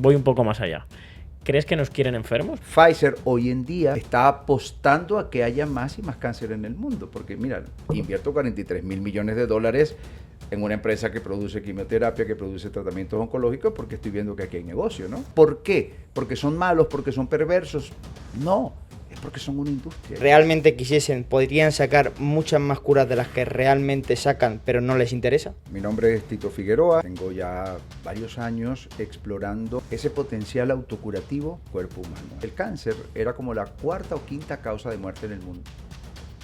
voy un poco más allá. ¿Crees que nos quieren enfermos? Pfizer hoy en día está apostando a que haya más y más cáncer en el mundo, porque mira, invierto 43.000 millones de dólares en una empresa que produce quimioterapia, que produce tratamientos oncológicos, porque estoy viendo que aquí hay negocio, ¿no? ¿Por qué? ¿Porque son malos? ¿Porque son perversos? No, es porque son una industria. Realmente quisiesen, podrían sacar muchas más curas de las que realmente sacan, pero no les interesa. Mi nombre es Tito Figueroa, tengo ya varios años explorando ese potencial autocurativo cuerpo humano. El cáncer era como la cuarta o quinta causa de muerte en el mundo.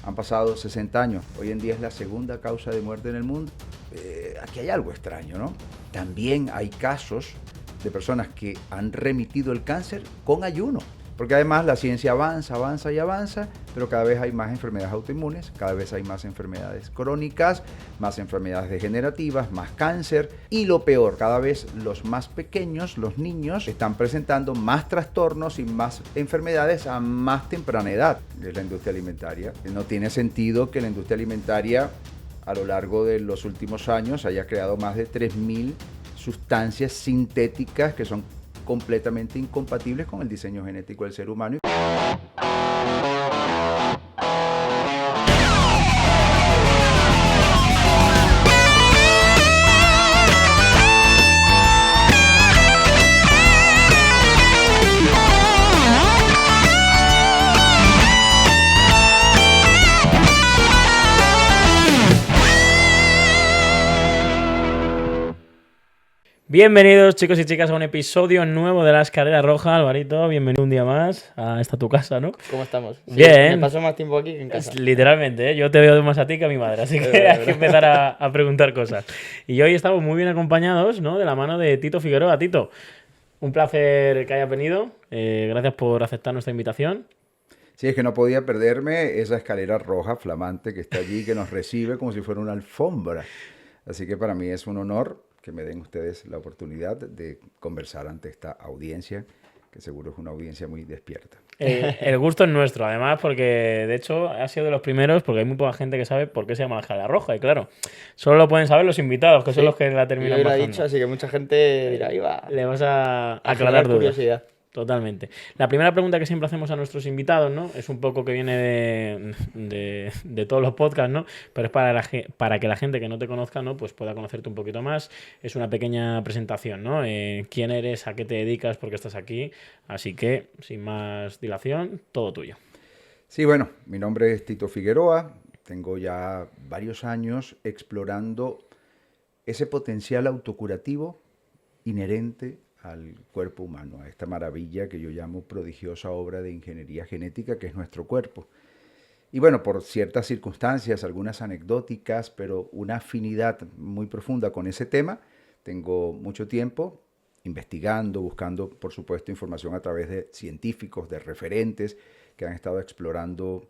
Han pasado 60 años, hoy en día es la segunda causa de muerte en el mundo. Aquí hay algo extraño, ¿no? También hay casos de personas que han remitido el cáncer con ayuno. Porque además la ciencia avanza, avanza y avanza, pero cada vez hay más enfermedades autoinmunes, cada vez hay más enfermedades crónicas, más enfermedades degenerativas, más cáncer. Y lo peor, cada vez los más pequeños, los niños, están presentando más trastornos y más enfermedades a más temprana edad. Es la industria alimentaria. No tiene sentido que la industria alimentaria a lo largo de los últimos años haya creado más de 3.000 sustancias sintéticas que son completamente incompatibles con el diseño genético del ser humano. Bienvenidos chicos y chicas a un episodio nuevo de La Escalera Roja. Alvarito, bienvenido un día más a esta tu casa, ¿no? ¿Cómo estamos? Sí, Bien. me paso más tiempo aquí que en casa. Literalmente, ¿eh? Yo te veo más a ti que a mi madre, así que hay que empezar a preguntar cosas. Y hoy estamos muy bien acompañados, ¿no? De la mano de Tito Figueroa. Tito, un placer que hayas venido. Gracias por aceptar nuestra invitación. Sí, es que no podía perderme esa escalera roja flamante que está allí, que nos recibe como si fuera una alfombra. Así que para mí es un honor que me den ustedes la oportunidad de conversar ante esta audiencia, que seguro es una audiencia muy despierta. El gusto es nuestro, además, porque de hecho ha sido de los primeros, porque hay muy poca gente que sabe por qué se llama la Escalera Roja, y claro, solo lo pueden saber los invitados, que son los que la terminan Yo lo he bajando. dicho, así que mucha gente dirá, ahí va. Le vas a A aclarar generar dudas. curiosidad. Totalmente. La primera pregunta que siempre hacemos a nuestros invitados, ¿no? Es un poco que viene de todos los podcasts, ¿no? Pero es para que la gente que no te conozca, ¿no? Pues pueda conocerte un poquito más. Es una pequeña presentación, ¿no? ¿Quién eres? ¿A qué te dedicas? ¿Por qué estás aquí? Así que, sin más dilación, todo tuyo. Sí, bueno, mi nombre es Tito Figueroa. Tengo ya varios años explorando ese potencial autocurativo inherente al cuerpo humano, a esta maravilla que yo llamo prodigiosa obra de ingeniería genética que es nuestro cuerpo. Y bueno, por ciertas circunstancias, algunas anecdóticas, pero una afinidad muy profunda con ese tema, tengo mucho tiempo investigando, buscando, por supuesto, información a través de científicos, de referentes que han estado explorando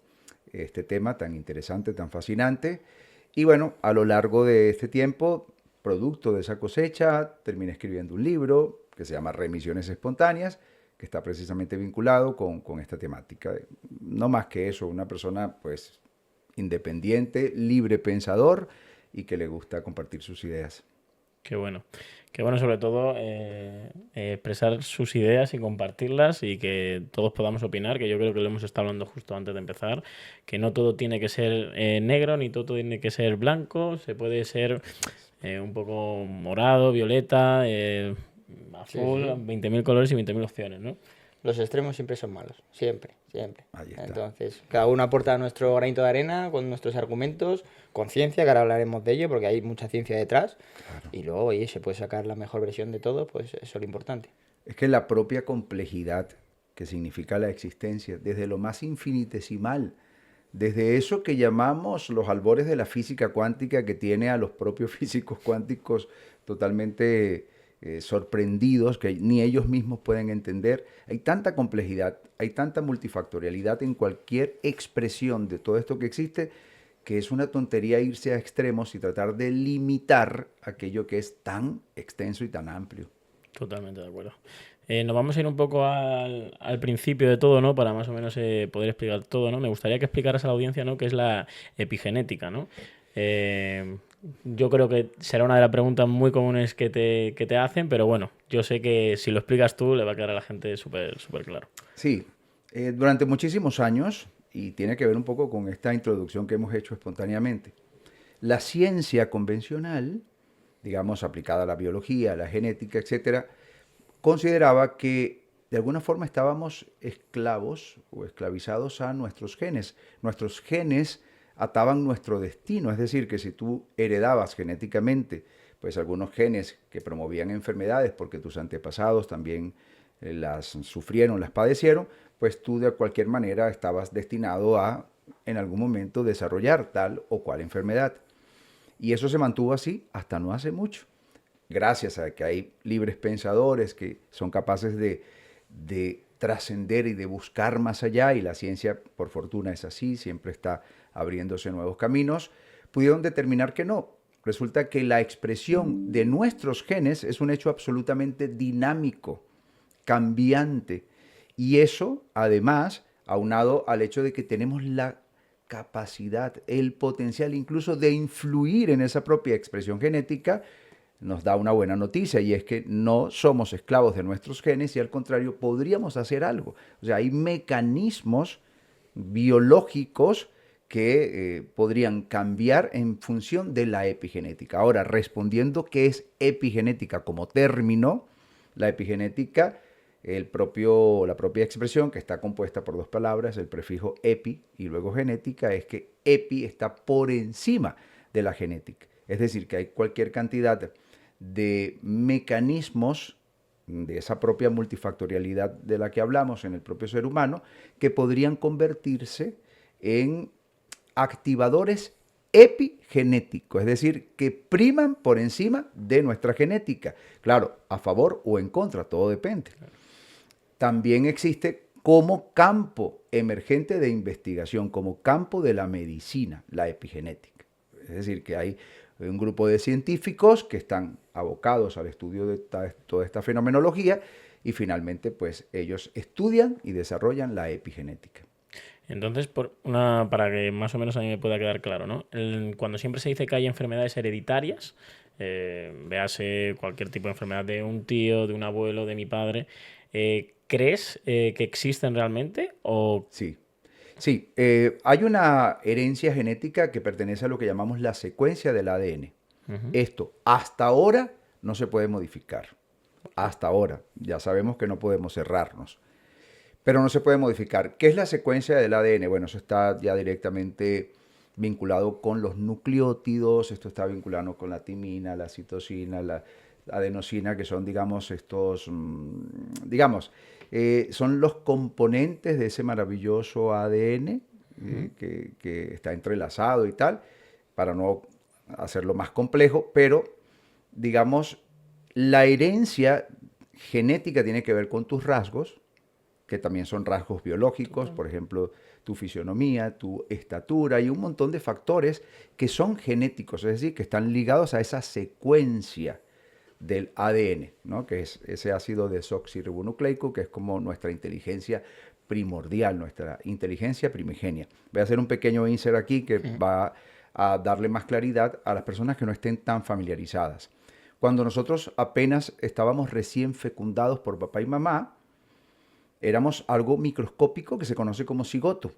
este tema tan interesante, tan fascinante. Y bueno, a lo largo de este tiempo, producto de esa cosecha, terminé escribiendo un libro que se llama Remisiones Espontáneas, que está precisamente vinculado con esta temática. No más que eso, una persona pues independiente, libre pensador y que le gusta compartir sus ideas. Qué bueno sobre todo expresar sus ideas y compartirlas y que todos podamos opinar, que yo creo que lo hemos estado hablando justo antes de empezar, que no todo tiene que ser negro ni todo tiene que ser blanco, se puede ser un poco morado, violeta, azul, sí. 20.000 colores y 20.000 opciones, ¿no? Los extremos siempre son malos, siempre. Ahí está. Entonces, cada uno aporta nuestro granito de arena con nuestros argumentos, con ciencia, que ahora hablaremos de ello porque hay mucha ciencia detrás. Claro. Y luego, oye, se puede sacar la mejor versión de todo, pues eso es lo importante. Es que la propia complejidad que significa la existencia, desde lo más infinitesimal, desde eso que llamamos los albores de la física cuántica, que tiene a los propios físicos cuánticos totalmente sorprendidos, que ni ellos mismos pueden entender. Hay tanta complejidad, hay tanta multifactorialidad en cualquier expresión de todo esto que existe, que es una tontería irse a extremos y tratar de limitar aquello que es tan extenso y tan amplio. Totalmente de acuerdo. Nos vamos a ir un poco al principio de todo, ¿no? Para más o menos poder explicar todo, ¿no? Me gustaría que explicaras a la audiencia, ¿no? Qué es la epigenética, ¿no? Yo creo que será una de las preguntas muy comunes que te hacen, pero bueno, yo sé que si lo explicas tú le va a quedar a la gente súper súper claro. Sí, durante muchísimos años, y tiene que ver un poco con esta introducción que hemos hecho espontáneamente, la ciencia convencional, digamos aplicada a la biología, a la genética, etcétera, consideraba que de alguna forma estábamos esclavos o esclavizados a nuestros genes. Nuestros genes ataban nuestro destino, es decir, que si tú heredabas genéticamente pues algunos genes que promovían enfermedades porque tus antepasados también las sufrieron, las padecieron, pues tú de cualquier manera estabas destinado a en algún momento desarrollar tal o cual enfermedad. Y eso se mantuvo así hasta no hace mucho, gracias a que hay libres pensadores que son capaces de trascender y de buscar más allá, y la ciencia, por fortuna, es así, siempre está abriéndose nuevos caminos, pudieron determinar que no. Resulta que la expresión de nuestros genes es un hecho absolutamente dinámico, cambiante, y eso, además, aunado al hecho de que tenemos la capacidad, el potencial incluso de influir en esa propia expresión genética, nos da una buena noticia, y es que no somos esclavos de nuestros genes y al contrario podríamos hacer algo. O sea, hay mecanismos biológicos que podrían cambiar en función de la epigenética. Ahora, respondiendo qué es epigenética como término, la epigenética, la propia expresión, que está compuesta por dos palabras, el prefijo epi y luego genética, es que epi está por encima de la genética. Es decir, que hay cualquier cantidad de mecanismos de esa propia multifactorialidad de la que hablamos en el propio ser humano, que podrían convertirse en activadores epigenéticos, es decir, que priman por encima de nuestra genética. Claro, a favor o en contra, todo depende. También existe como campo emergente de investigación, como campo de la medicina, la epigenética. Es decir, que hay un grupo de científicos que están abocados al estudio de toda esta fenomenología y finalmente pues ellos estudian y desarrollan la epigenética. Entonces, para que más o menos a mí me pueda quedar claro, ¿no? Cuando siempre se dice que hay enfermedades hereditarias, véase cualquier tipo de enfermedad de un tío, de un abuelo, de mi padre, ¿crees que existen realmente? O... Sí, sí, hay una herencia genética que pertenece a lo que llamamos la secuencia del ADN. Ujú. Esto hasta ahora no se puede modificar. Hasta ahora, ya sabemos que no podemos cerrarnos, pero no se puede modificar. ¿Qué es la secuencia del ADN? Bueno, eso está ya directamente vinculado con los nucleótidos, esto está vinculado con la timina, la citosina, la adenosina, que son, digamos, son los componentes de ese maravilloso ADN que está entrelazado y tal, para no hacerlo más complejo, pero, digamos, la herencia genética tiene que ver con tus rasgos, que también son rasgos biológicos, por ejemplo, tu fisionomía, tu estatura y un montón de factores que son genéticos, es decir, que están ligados a esa secuencia del ADN, ¿no? Que es ese ácido desoxirribonucleico, que es como nuestra inteligencia primordial, nuestra inteligencia primigenia. Voy a hacer un pequeño insert aquí que va a darle más claridad a las personas que no estén tan familiarizadas. Cuando nosotros apenas estábamos recién fecundados por papá y mamá, éramos algo microscópico que se conoce como cigoto.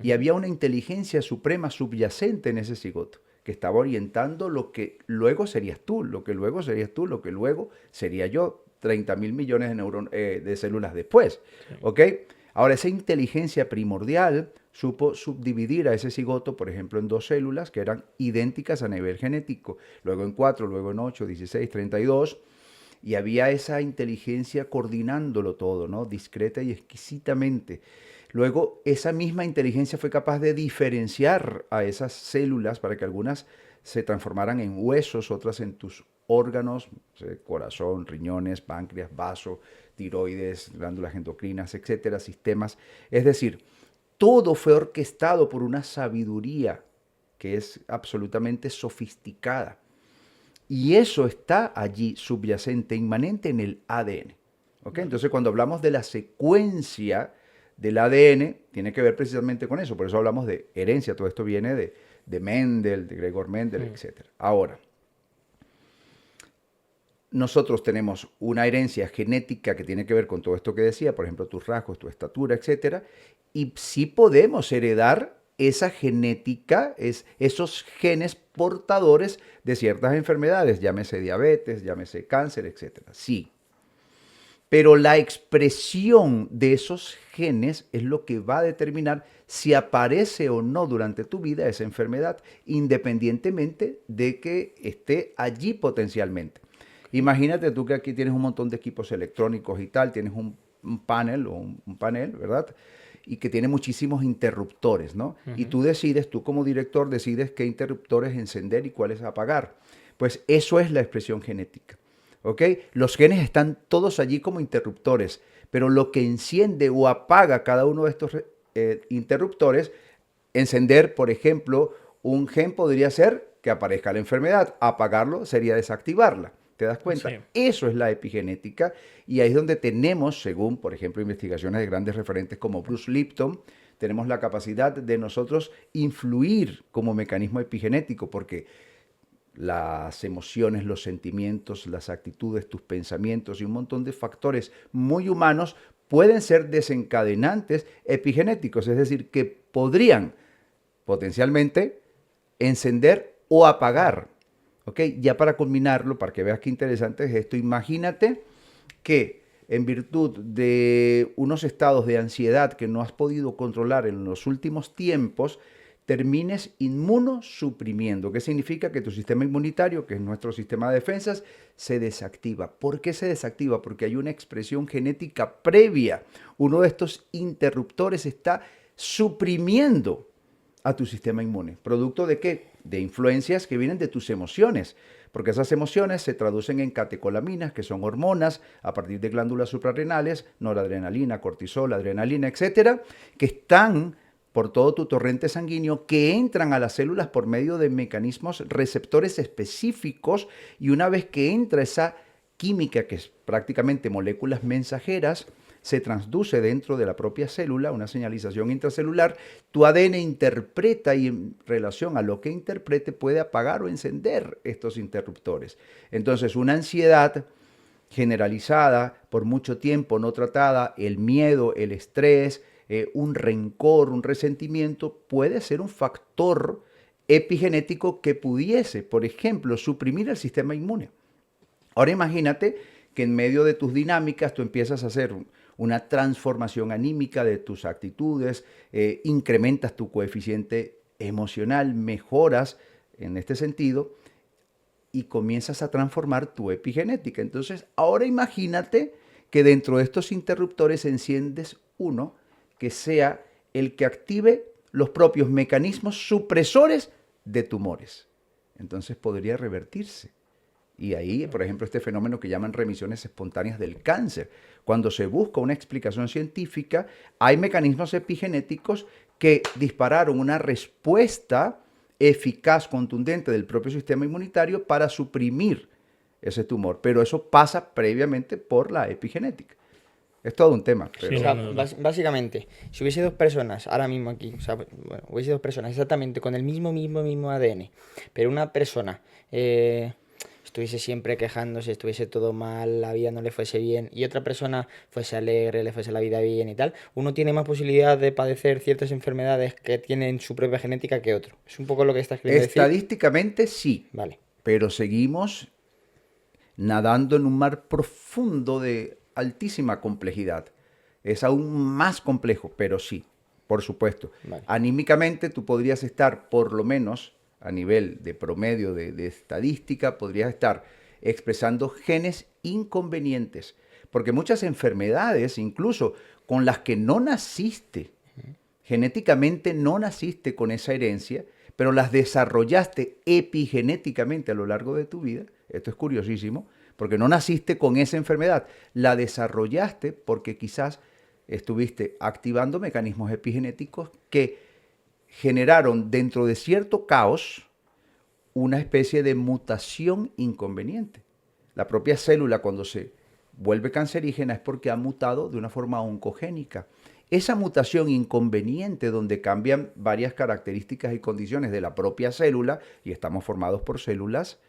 Y había una inteligencia suprema subyacente en ese cigoto, que estaba orientando lo que luego serías tú, lo que luego serías tú, lo que luego sería yo, 30.000 millones de células después. Sí. ¿Ok? Ahora, esa inteligencia primordial supo subdividir a ese cigoto, por ejemplo, en dos células que eran idénticas a nivel genético, luego en 4, luego en 8, 16, 32, y había esa inteligencia coordinándolo todo, ¿no? Discreta y exquisitamente. Luego, esa misma inteligencia fue capaz de diferenciar a esas células para que algunas se transformaran en huesos, otras en tus órganos, corazón, riñones, páncreas, vaso, tiroides, glándulas endocrinas, etcétera, sistemas. Es decir, todo fue orquestado por una sabiduría que es absolutamente sofisticada. Y eso está allí subyacente, inmanente en el ADN. ¿Ok? Entonces, cuando hablamos de la secuencia del ADN, tiene que ver precisamente con eso. Por eso hablamos de herencia. Todo esto viene de Mendel, de Gregor Mendel, etc. Ahora, nosotros tenemos una herencia genética que tiene que ver con todo esto que decía, por ejemplo, tus rasgos, tu estatura, etcétera, y sí podemos heredar esa genética, esos genes portadores de ciertas enfermedades, llámese diabetes, llámese cáncer, etcétera. Sí. Pero la expresión de esos genes es lo que va a determinar si aparece o no durante tu vida esa enfermedad, independientemente de que esté allí potencialmente. Imagínate tú que aquí tienes un montón de equipos electrónicos y tal, tienes un panel o un panel, ¿verdad? Y que tiene muchísimos interruptores, ¿no? Y tú como director decides qué interruptores encender y cuáles apagar. Pues eso es la expresión genética, ¿ok? Los genes están todos allí como interruptores, pero lo que enciende o apaga cada uno de estos interruptores, encender, por ejemplo, un gen podría ser que aparezca la enfermedad, apagarlo sería desactivarla. ¿Te das cuenta? Sí. Eso es la epigenética y ahí es donde tenemos, según, por ejemplo, investigaciones de grandes referentes como Bruce Lipton, tenemos la capacidad de nosotros influir como mecanismo epigenético, porque las emociones, los sentimientos, las actitudes, tus pensamientos y un montón de factores muy humanos pueden ser desencadenantes epigenéticos, es decir, que podrían potencialmente encender o apagar. ¿Ok? Ya para culminarlo, para que veas qué interesante es esto, imagínate que en virtud de unos estados de ansiedad que no has podido controlar en los últimos tiempos, termines inmunosuprimiendo. ¿Qué significa? Que tu sistema inmunitario, que es nuestro sistema de defensas, se desactiva. ¿Por qué se desactiva? Porque hay una expresión genética previa. Uno de estos interruptores está suprimiendo a tu sistema inmune. ¿Producto de qué? De influencias que vienen de tus emociones, porque esas emociones se traducen en catecolaminas, que son hormonas a partir de glándulas suprarrenales, noradrenalina, cortisol, adrenalina, etcétera, que están por todo tu torrente sanguíneo, que entran a las células por medio de mecanismos receptores específicos, y una vez que entra esa química, que es prácticamente moléculas mensajeras, se transduce dentro de la propia célula, una señalización intracelular, tu ADN interpreta y en relación a lo que interprete puede apagar o encender estos interruptores. Entonces, una ansiedad generalizada por mucho tiempo no tratada, el miedo, el estrés, un rencor, un resentimiento, puede ser un factor epigenético que pudiese, por ejemplo, suprimir el sistema inmune. Ahora imagínate que en medio de tus dinámicas tú empiezas a hacer una transformación anímica de tus actitudes, incrementas tu coeficiente emocional, mejoras en este sentido y comienzas a transformar tu epigenética. Entonces, ahora imagínate que dentro de estos interruptores enciendes uno que sea el que active los propios mecanismos supresores de tumores. Entonces podría revertirse. Y ahí, por ejemplo, este fenómeno que llaman remisiones espontáneas del cáncer. Cuando se busca una explicación científica, hay mecanismos epigenéticos que dispararon una respuesta eficaz, contundente del propio sistema inmunitario para suprimir ese tumor. Pero eso pasa previamente por la epigenética. Es todo un tema. Pero... O sea, básicamente, si hubiese dos personas ahora mismo aquí, o sea, bueno, hubiese dos personas exactamente con el mismo ADN, pero una persona estuviese siempre quejándose, estuviese todo mal, la vida no le fuese bien, y otra persona fuese alegre, le fuese la vida bien y tal, uno tiene más posibilidad de padecer ciertas enfermedades que tienen su propia genética que otro. Es un poco lo que estás queriendo decir. Estadísticamente sí, vale, pero seguimos nadando en un mar profundo de altísima complejidad. Es aún más complejo, pero sí, por supuesto. Vale. Anímicamente tú podrías estar, por lo menos a nivel de promedio de estadística, podrías estar expresando genes inconvenientes, porque muchas enfermedades, incluso con las que no naciste, genéticamente no naciste con esa herencia, pero las desarrollaste epigenéticamente a lo largo de tu vida. Esto es curiosísimo, porque no naciste con esa enfermedad, la desarrollaste porque quizás estuviste activando mecanismos epigenéticos que generaron dentro de cierto caos una especie de mutación inconveniente. La propia célula, cuando se vuelve cancerígena, es porque ha mutado de una forma oncogénica. esa mutación inconveniente donde cambian varias características y condiciones de la propia célula, y estamos formados por células,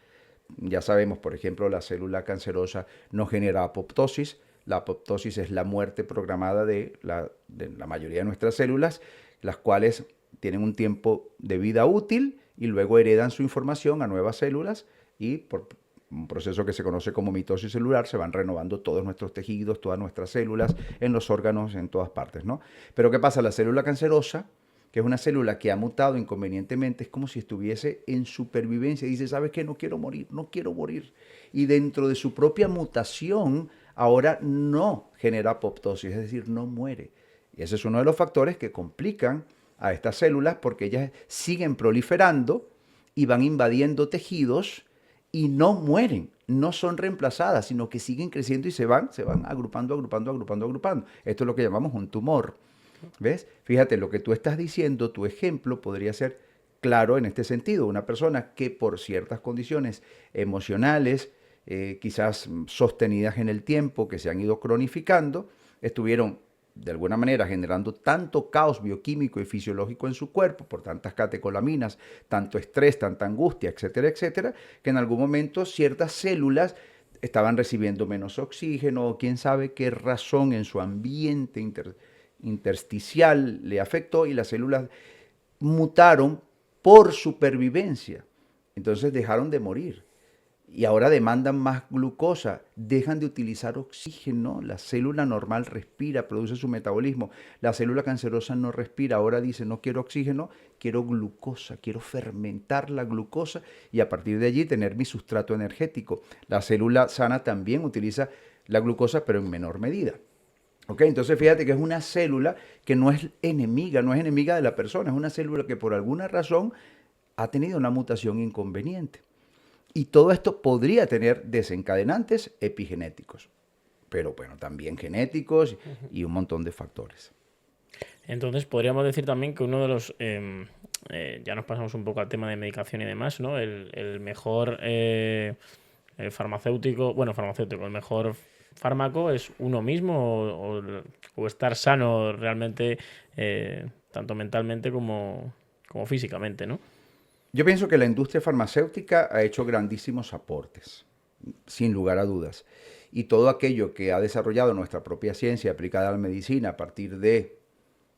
ya sabemos, por ejemplo, la célula cancerosa no genera apoptosis. La apoptosis es la muerte programada de la mayoría de nuestras células, las cuales tienen un tiempo de vida útil y luego heredan su información a nuevas células y por un proceso que se conoce como mitosis celular se van renovando todos nuestros tejidos, todas nuestras células, en los órganos, en todas partes, ¿no? Pero ¿qué pasa? La célula cancerosa, que es una célula que ha mutado inconvenientemente, es como si estuviese en supervivencia. Dice, ¿sabes qué? No quiero morir, no quiero morir. Y dentro de su propia mutación, ahora no genera apoptosis, es decir, no muere. Y ese es uno de los factores que complican a estas células porque ellas siguen proliferando y van invadiendo tejidos y no mueren, no son reemplazadas, sino que siguen creciendo y se van agrupando. Esto es lo que llamamos un tumor. ¿Ves? Fíjate, lo que tú estás diciendo, tu ejemplo podría ser claro en este sentido. Una persona que por ciertas condiciones emocionales, quizás sostenidas en el tiempo, que se han ido cronificando, estuvieron de alguna manera generando tanto caos bioquímico y fisiológico en su cuerpo, por tantas catecolaminas, tanto estrés, tanta angustia, etcétera, etcétera, que en algún momento ciertas células estaban recibiendo menos oxígeno, o quién sabe qué razón en su ambiente intersticial le afectó y las células mutaron por supervivencia. Entonces dejaron de morir y ahora demandan más glucosa, dejan de utilizar oxígeno, la célula normal respira, produce su metabolismo, la célula cancerosa no respira, ahora dice no quiero oxígeno, quiero glucosa, quiero fermentar la glucosa y a partir de allí tener mi sustrato energético. La célula sana también utiliza la glucosa pero en menor medida. ¿Ok? Entonces fíjate que es una célula que no es enemiga de la persona, es una célula que por alguna razón ha tenido una mutación inconveniente. Y todo esto podría tener desencadenantes epigenéticos, pero bueno, también genéticos y un montón de factores. Entonces podríamos decir también que uno de los, ya nos pasamos un poco al tema de medicación y demás, ¿no? El mejor farmacéutico, el mejor fármaco es uno mismo o estar sano realmente, tanto mentalmente como físicamente, ¿no? Yo pienso que la industria farmacéutica ha hecho grandísimos aportes, sin lugar a dudas. Y todo aquello que ha desarrollado nuestra propia ciencia aplicada a la medicina a partir de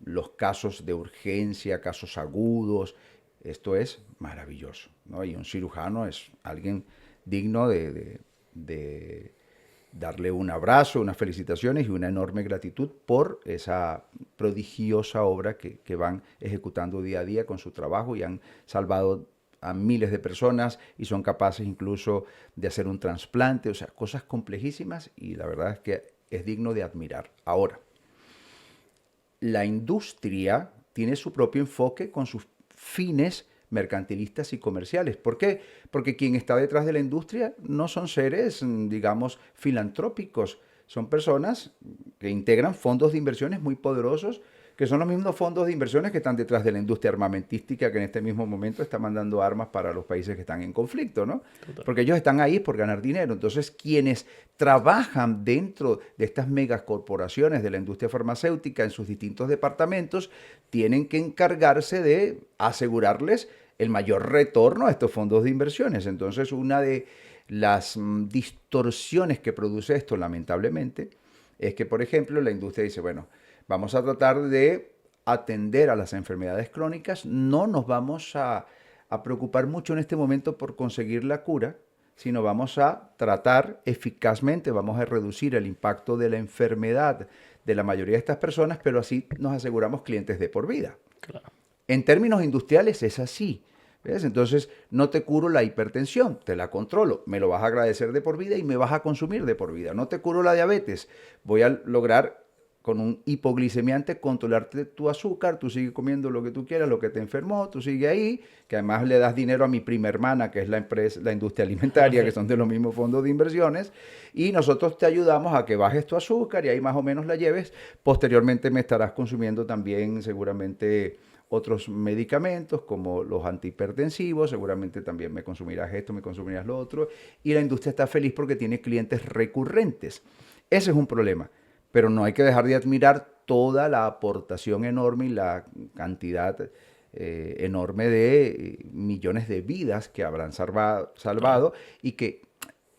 los casos de urgencia, casos agudos, esto es maravilloso, ¿no? Y un cirujano es alguien digno de darle un abrazo, unas felicitaciones y una enorme gratitud por esa prodigiosa obra que van ejecutando día a día con su trabajo y han salvado a miles de personas y son capaces incluso de hacer un trasplante, o sea, cosas complejísimas y la verdad es que es digno de admirar. Ahora, la industria tiene su propio enfoque con sus fines mercantilistas y comerciales. ¿Por qué? Porque quien está detrás de la industria no son seres, digamos, filantrópicos, son personas que integran fondos de inversiones muy poderosos, que son los mismos fondos de inversiones que están detrás de la industria armamentística que en este mismo momento está mandando armas para los países que están en conflicto, ¿no? Total. Porque ellos están ahí por ganar dinero. Entonces, quienes trabajan dentro de estas megacorporaciones de la industria farmacéutica en sus distintos departamentos tienen que encargarse de asegurarles el mayor retorno a estos fondos de inversiones. Entonces, una de las distorsiones que produce esto, lamentablemente, es que, por ejemplo, la industria dice, bueno, vamos a tratar de atender a las enfermedades crónicas, no nos vamos a preocupar mucho en este momento por conseguir la cura, sino vamos a tratar eficazmente, vamos a reducir el impacto de la enfermedad de la mayoría de estas personas, pero así nos aseguramos clientes de por vida. Claro. En términos industriales es así, ¿ves? Entonces no te curo la hipertensión, te la controlo, me lo vas a agradecer de por vida y me vas a consumir de por vida. No te curo la diabetes, voy a lograr con un hipoglicemiante controlarte tu azúcar, tú sigues comiendo lo que tú quieras, lo que te enfermó, tú sigues ahí, que además le das dinero a mi prima hermana, que es la industria alimentaria, que son de los mismos fondos de inversiones, y nosotros te ayudamos a que bajes tu azúcar y ahí más o menos la lleves. Posteriormente me estarás consumiendo también seguramente otros medicamentos como los antihipertensivos, seguramente también me consumirás esto, me consumirás lo otro, y la industria está feliz porque tiene clientes recurrentes. Ese es un problema. pero no hay que dejar de admirar toda la aportación enorme y la cantidad enorme de millones de vidas que habrán salvado y que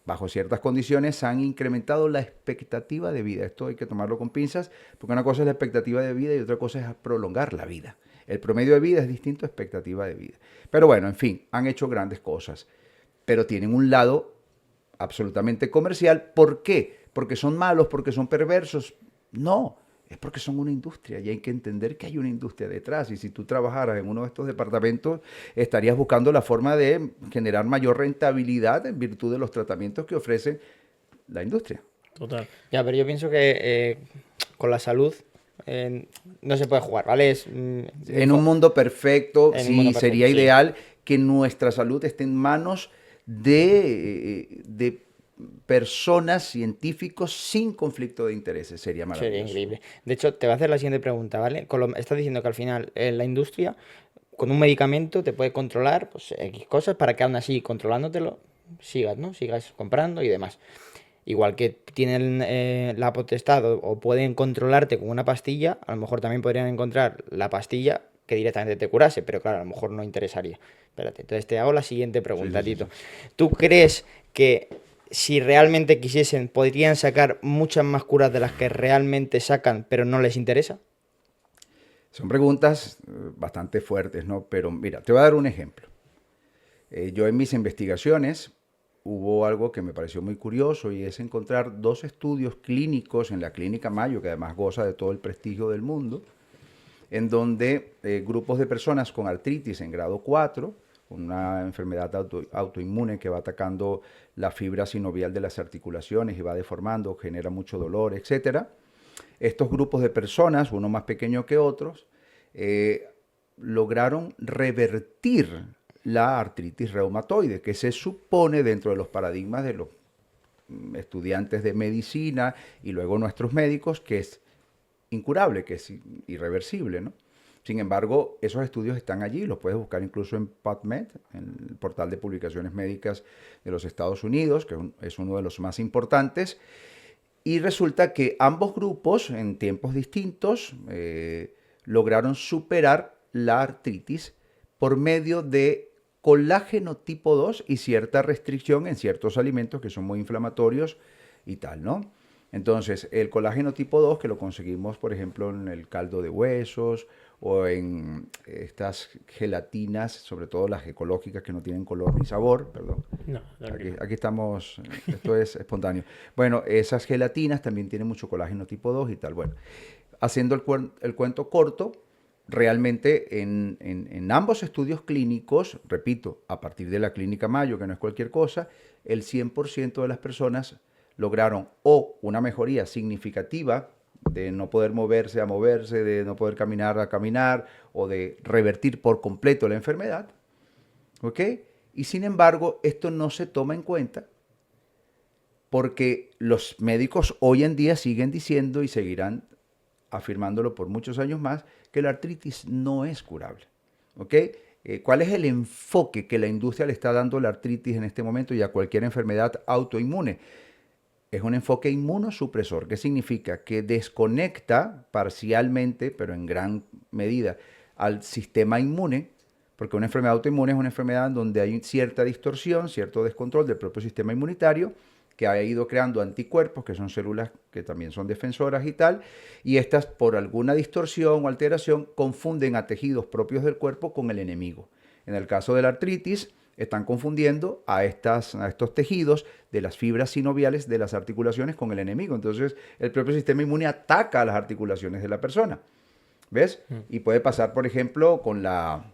bajo ciertas condiciones han incrementado la expectativa de vida. Esto hay que tomarlo con pinzas, porque una cosa es la expectativa de vida y otra cosa es prolongar la vida. El promedio de vida es distinto a expectativa de vida. Pero bueno, en fin, han hecho grandes cosas, pero tienen un lado absolutamente comercial. ¿Por qué? ¿Porque son malos? ¿Porque son perversos? No, es porque son una industria y hay que entender que hay una industria detrás. Y si tú trabajaras en uno de estos departamentos, estarías buscando la forma de generar mayor rentabilidad en virtud de los tratamientos que ofrece la industria. Total. Ya, pero yo pienso que con la salud no se puede jugar, ¿vale? En un mundo perfecto, En un sí, mundo perfecto, sería sí. ideal que nuestra salud esté en manos de personas, científicos sin conflicto de intereses. Sería Sería maravilloso. increíble. De hecho, te voy a hacer la siguiente pregunta, ¿vale? Estás diciendo que al final la industria con un medicamento te puede controlar pues, X cosas para que aún así controlándotelo sigas, ¿no? Sigas comprando y demás. Igual que tienen la potestad o pueden controlarte con una pastilla, a lo mejor también podrían encontrar la pastilla que directamente te curase, pero claro, a lo mejor no interesaría. Espérate, entonces te hago la siguiente pregunta, Sí. Tito. ¿Tú crees que si realmente quisiesen, podrían sacar muchas más curas de las que realmente sacan, pero no les interesa? Son preguntas bastante fuertes, ¿no? Pero mira, te voy a dar un ejemplo. Yo en mis investigaciones hubo algo que me pareció muy curioso y es encontrar 2 estudios clínicos en la Clínica Mayo, que además goza de todo el prestigio del mundo, en donde grupos de personas con artritis en grado 4, una enfermedad autoinmune que va atacando la fibra sinovial de las articulaciones y va deformando, genera mucho dolor, etcétera. Estos grupos de personas, uno más pequeño que otros, lograron revertir la artritis reumatoide, que se supone dentro de los paradigmas de los estudiantes de medicina y luego nuestros médicos, que es incurable, que es irreversible, ¿no? Sin embargo, esos estudios están allí, los puedes buscar incluso en PubMed, en el portal de publicaciones médicas de los Estados Unidos, que es uno de los más importantes. Y resulta que ambos grupos, en tiempos distintos, lograron superar la artritis por medio de colágeno tipo 2 y cierta restricción en ciertos alimentos que son muy inflamatorios y tal, ¿no? Entonces, el colágeno tipo 2, que lo conseguimos, por ejemplo, en el caldo de huesos o en estas gelatinas, sobre todo las ecológicas que no tienen color ni sabor, perdón. No, tranquilo. Aquí estamos, esto es espontáneo. Bueno, esas gelatinas también tienen mucho colágeno tipo 2 y tal. Bueno, haciendo el cuento corto, realmente en ambos estudios clínicos, repito, a partir de la Clínica Mayo, que no es cualquier cosa, el 100% de las personas lograron o una mejoría significativa de no poder moverse a moverse, de no poder caminar a caminar o de revertir por completo la enfermedad, ¿ok? Y sin embargo, esto no se toma en cuenta porque los médicos hoy en día siguen diciendo y seguirán afirmándolo por muchos años más, que la artritis no es curable, ¿ok? ¿Cuál es el enfoque que la industria le está dando a la artritis en este momento y a cualquier enfermedad autoinmune? Es un enfoque inmunosupresor. ¿Qué significa? Que desconecta parcialmente, pero en gran medida, al sistema inmune, porque una enfermedad autoinmune es una enfermedad en donde hay cierta distorsión, cierto descontrol del propio sistema inmunitario, que ha ido creando anticuerpos, que son células que también son defensoras y tal, y estas por alguna distorsión o alteración confunden a tejidos propios del cuerpo con el enemigo. En el caso de la artritis, están confundiendo a estos tejidos de las fibras sinoviales de las articulaciones con el enemigo. Entonces, el propio sistema inmune ataca a las articulaciones de la persona. ¿Ves? Y puede pasar, por ejemplo, con la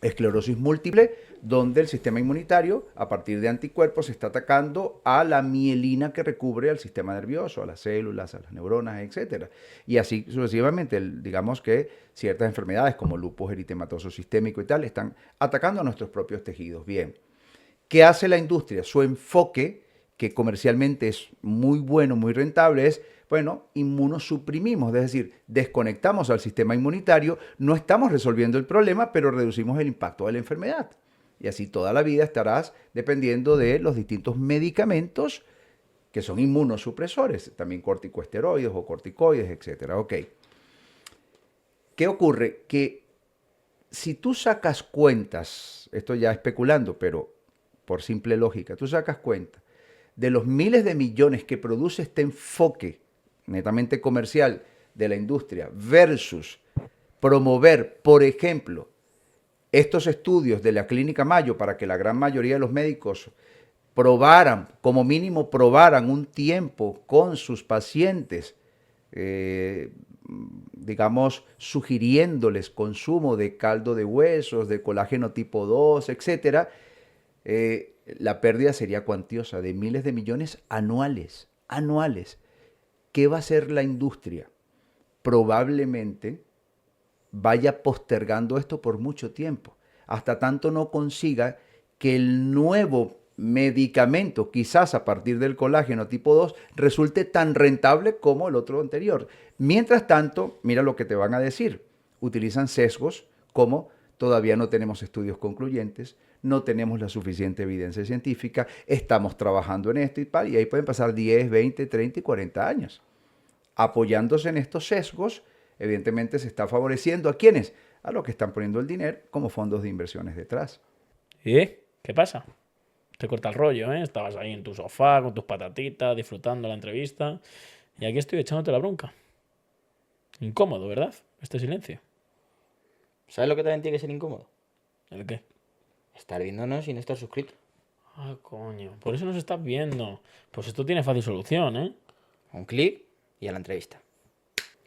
esclerosis múltiple, donde el sistema inmunitario, a partir de anticuerpos, está atacando a la mielina que recubre al sistema nervioso, a las células, a las neuronas, etc. Y así sucesivamente, digamos que ciertas enfermedades como lupus eritematoso sistémico y tal, están atacando a nuestros propios tejidos. Bien, ¿qué hace la industria? Su enfoque, que comercialmente es muy bueno, muy rentable, es, bueno, inmunosuprimimos, es decir, desconectamos al sistema inmunitario, no estamos resolviendo el problema, pero reducimos el impacto de la enfermedad. Y así toda la vida estarás dependiendo de los distintos medicamentos que son inmunosupresores, también corticosteroides o corticoides, etcétera. Ok. ¿Qué ocurre? Que si tú sacas cuentas, esto ya especulando, pero por simple lógica, tú sacas cuenta de los miles de millones que produce este enfoque netamente comercial de la industria versus promover, por ejemplo, estos estudios de la Clínica Mayo para que la gran mayoría de los médicos probaran, como mínimo probaran un tiempo con sus pacientes, digamos, sugiriéndoles consumo de caldo de huesos, de colágeno tipo 2, etcétera, la pérdida sería cuantiosa, de miles de millones anuales. ¿Qué va a hacer la industria? Probablemente vaya postergando esto por mucho tiempo, hasta tanto no consiga que el nuevo medicamento, quizás a partir del colágeno tipo 2, resulte tan rentable como el otro anterior. Mientras tanto, mira lo que te van a decir. Utilizan sesgos como todavía no tenemos estudios concluyentes, no tenemos la suficiente evidencia científica, estamos trabajando en esto y ahí pueden pasar 10, 20, 30 y 40 años. Apoyándose en estos sesgos, evidentemente se está favoreciendo ¿a quiénes? A los que están poniendo el dinero como fondos de inversiones detrás. ¿Y qué pasa? Te corta el rollo, ¿eh? Estabas ahí en tu sofá con tus patatitas, disfrutando la entrevista. Y aquí estoy echándote la bronca. Incómodo, ¿verdad? Este silencio. ¿Sabes lo que también tiene que ser incómodo? ¿El qué? Estar viéndonos y no estar suscrito. Ah, coño. Por eso nos estás viendo. Pues esto tiene fácil solución, ¿eh? Un clic y a la entrevista.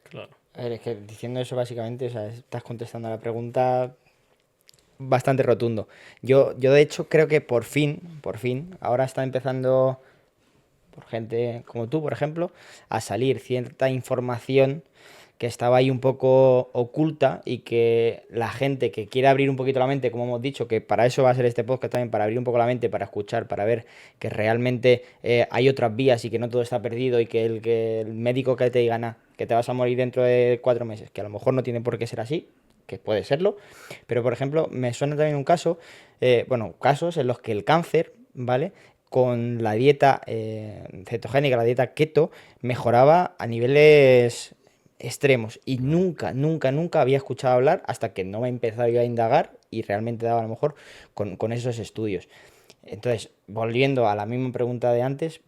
Claro. A ver, es que diciendo eso básicamente, o sea, estás contestando a la pregunta bastante rotundo. Yo de hecho creo que por fin, ahora está empezando, por gente como tú, por ejemplo, a salir cierta información que estaba ahí un poco oculta y que la gente que quiere abrir un poquito la mente, como hemos dicho, que para eso va a ser este podcast también, para abrir un poco la mente, para escuchar, para ver que realmente hay otras vías y que no todo está perdido y que el médico que te diga nada, que te vas a morir dentro de 4 meses, que a lo mejor no tiene por qué ser así, que puede serlo, pero por ejemplo me suena también un caso, casos en los que el cáncer, ¿vale?, con la dieta cetogénica, la dieta keto, mejoraba a niveles extremos y nunca había escuchado hablar hasta que no me he empezado yo a indagar y realmente daba a lo mejor con esos estudios. Entonces, volviendo a la misma pregunta de antes,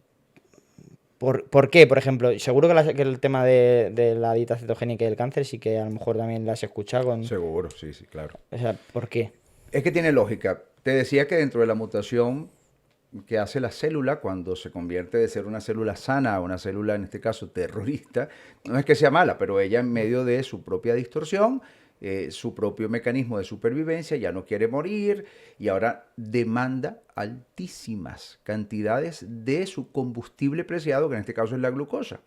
¿por qué? Por ejemplo, seguro que el tema de la dieta cetogénica y el cáncer sí que a lo mejor también la has escuchado con... Seguro, sí, claro. O sea, ¿por qué? Es que tiene lógica. Te decía que dentro de la mutación que hace la célula cuando se convierte de ser una célula sana a una célula, en este caso, terrorista, no es que sea mala, pero ella en medio de su propia distorsión, su propio mecanismo de supervivencia, ya no quiere morir y ahora demanda altísimas cantidades de su combustible preciado, que en este caso es la glucosa.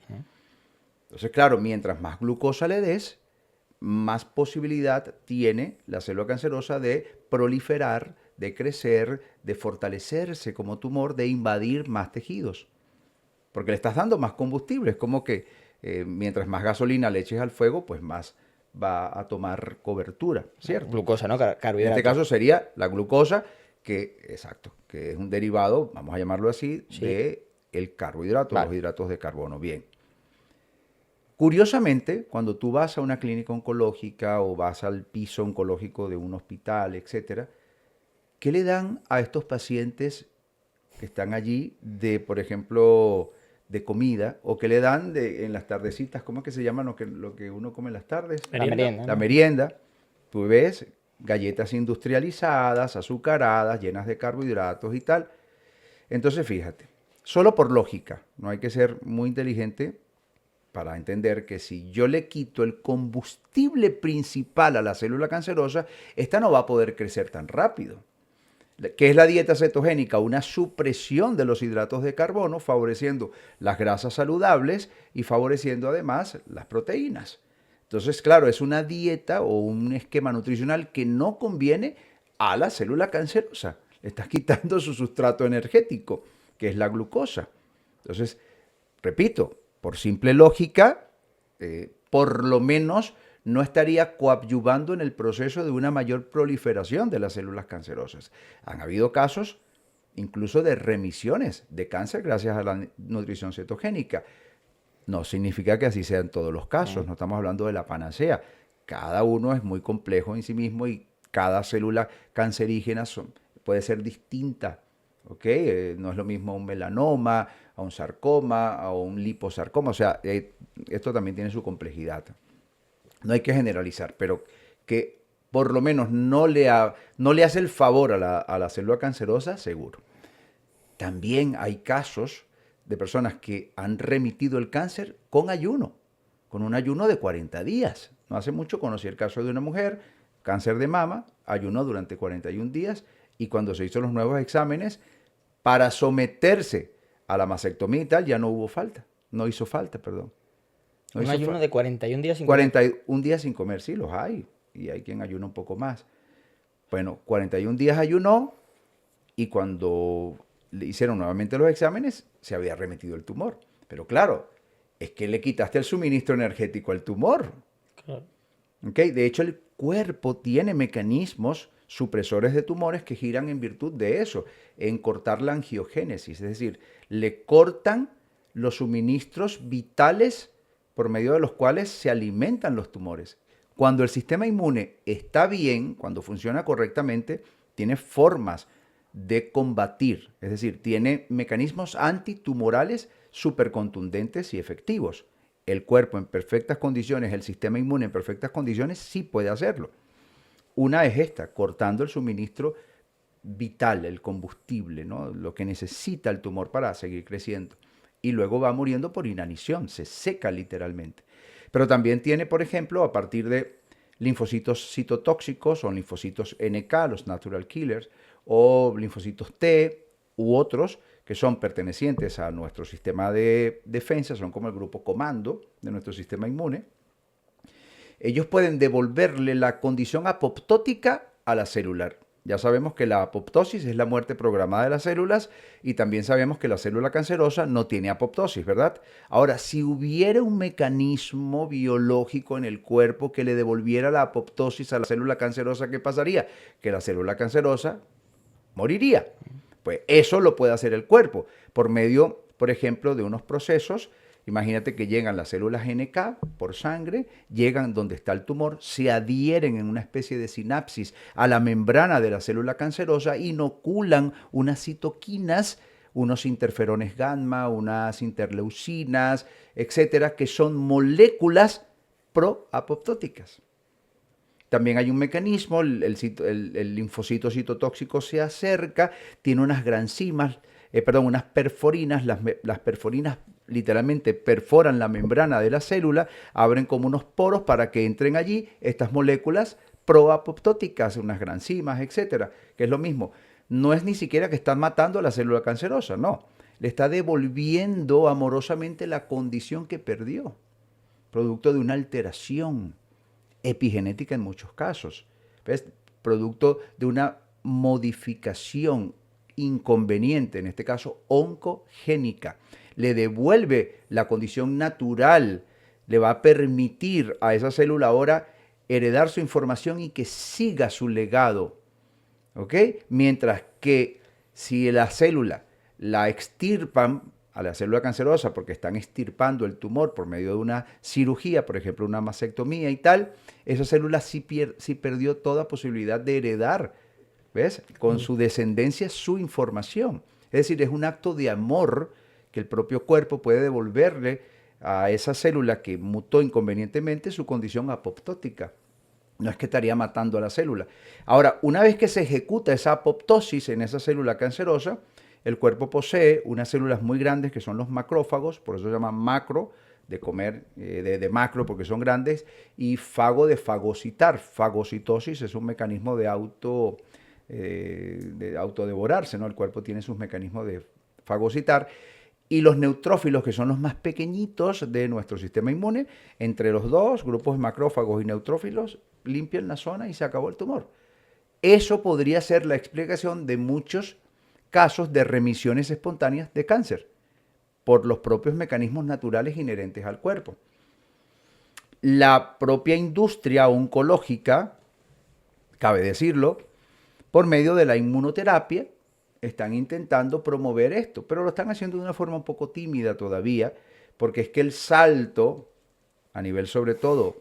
Entonces, claro, mientras más glucosa le des, más posibilidad tiene la célula cancerosa de proliferar, de crecer, de fortalecerse como tumor, de invadir más tejidos. Porque le estás dando más combustible. Es como que mientras más gasolina le eches al fuego, pues más va a tomar cobertura, ¿cierto? Glucosa, ¿no? Carbohidrato. En este caso sería la glucosa, que es un derivado, vamos a llamarlo así, Sí. del carbohidrato, Vale. los hidratos de carbono. Bien. Curiosamente, cuando tú vas a una clínica oncológica o vas al piso oncológico de un hospital, etcétera, ¿qué le dan a estos pacientes que están allí de, por ejemplo, de comida? ¿O qué le dan en las tardecitas? ¿Cómo es que se llama lo que uno come en las tardes? Merienda. La merienda. Tú ves galletas industrializadas, azucaradas, llenas de carbohidratos y tal. Entonces, fíjate, solo por lógica, no hay que ser muy inteligente para entender que si yo le quito el combustible principal a la célula cancerosa, esta no va a poder crecer tan rápido. ¿Qué es la dieta cetogénica? Una supresión de los hidratos de carbono, favoreciendo las grasas saludables y favoreciendo además las proteínas. Entonces, claro, es una dieta o un esquema nutricional que no conviene a la célula cancerosa. Le estás quitando su sustrato energético, que es la glucosa. Entonces, repito, por simple lógica, por lo menos no estaría coadyuvando en el proceso de una mayor proliferación de las células cancerosas. Han habido casos incluso de remisiones de cáncer gracias a la nutrición cetogénica. No significa que así sea en todos los casos, no estamos hablando de la panacea. Cada uno es muy complejo en sí mismo y cada célula cancerígena puede ser distinta. ¿Ok? No es lo mismo un melanoma, a un sarcoma, a un liposarcoma. O sea, esto también tiene su complejidad. No hay que generalizar, pero que por lo menos no le hace el favor a la célula cancerosa, seguro. También hay casos de personas que han remitido el cáncer con ayuno, con un ayuno de 40 días. No hace mucho conocí el caso de una mujer, cáncer de mama, ayunó durante 41 días y cuando se hizo los nuevos exámenes, para someterse a la mastectomía y tal, ya no hubo falta. No hizo falta, perdón. No Un hizo ayuno fa- de 41 días sin comer. 41 días sin comer, sí, los hay. Y hay quien ayuna un poco más. Bueno, 41 días ayunó y cuando le hicieron nuevamente los exámenes, se había remitido el tumor. Pero claro, es que le quitaste el suministro energético al tumor. Claro. ¿Ok? De hecho, el cuerpo tiene mecanismos supresores de tumores que giran en virtud de eso, en cortar la angiogénesis, es decir, le cortan los suministros vitales por medio de los cuales se alimentan los tumores. Cuando el sistema inmune está bien, cuando funciona correctamente, tiene formas de combatir, es decir, tiene mecanismos antitumorales supercontundentes y efectivos. El cuerpo en perfectas condiciones, el sistema inmune en perfectas condiciones, sí puede hacerlo. Una es esta, cortando el suministro vital, el combustible, ¿no? Lo que necesita el tumor para seguir creciendo. Y luego va muriendo por inanición, se seca literalmente. Pero también tiene, por ejemplo, a partir de linfocitos citotóxicos o linfocitos NK, los natural killers, o linfocitos T u otros que son pertenecientes a nuestro sistema de defensa, son como el grupo comando de nuestro sistema inmune. Ellos pueden devolverle la condición apoptótica a la célula. Ya sabemos que la apoptosis es la muerte programada de las células y también sabemos que la célula cancerosa no tiene apoptosis, ¿verdad? Ahora, si hubiera un mecanismo biológico en el cuerpo que le devolviera la apoptosis a la célula cancerosa, ¿qué pasaría? Que la célula cancerosa moriría. Pues eso lo puede hacer el cuerpo por medio, por ejemplo, de unos procesos. Imagínate que llegan las células NK por sangre, llegan donde está el tumor, se adhieren en una especie de sinapsis a la membrana de la célula cancerosa, inoculan unas citoquinas, unos interferones gamma, unas interleucinas, etcétera, que son moléculas proapoptóticas. También hay un mecanismo, el linfocito citotóxico se acerca, tiene unas granzimas, unas perforinas, las perforinas literalmente perforan la membrana de la célula, abren como unos poros para que entren allí estas moléculas proapoptóticas, unas granzimas, etcétera, que es lo mismo. No es ni siquiera que están matando a la célula cancerosa, no. Le está devolviendo amorosamente la condición que perdió, producto de una alteración epigenética en muchos casos, ¿ves? Producto de una modificación inconveniente, en este caso oncogénica. Le devuelve la condición natural, le va a permitir a esa célula ahora heredar su información y que siga su legado, ¿ok? Mientras que si la célula la extirpan a la célula cancerosa porque están extirpando el tumor por medio de una cirugía, por ejemplo, una mastectomía y tal, esa célula sí perdió toda posibilidad de heredar, ¿ves? Con su descendencia, su información. Es decir, es un acto de amor que el propio cuerpo puede devolverle a esa célula que mutó inconvenientemente su condición apoptótica. No es que estaría matando a la célula. Ahora, una vez que se ejecuta esa apoptosis en esa célula cancerosa, el cuerpo posee unas células muy grandes que son los macrófagos, por eso se llaman macro, de comer, de macro porque son grandes, y fago de fagocitar. Fagocitosis es un mecanismo de autodevorarse, ¿no? El cuerpo tiene sus mecanismos de fagocitar. Y los neutrófilos, que son los más pequeñitos de nuestro sistema inmune, entre los dos, grupos de macrófagos y neutrófilos, limpian la zona y se acabó el tumor. Eso podría ser la explicación de muchos casos de remisiones espontáneas de cáncer por los propios mecanismos naturales inherentes al cuerpo. La propia industria oncológica, cabe decirlo, por medio de la inmunoterapia, están intentando promover esto, pero lo están haciendo de una forma un poco tímida todavía, porque es que el salto, a nivel sobre todo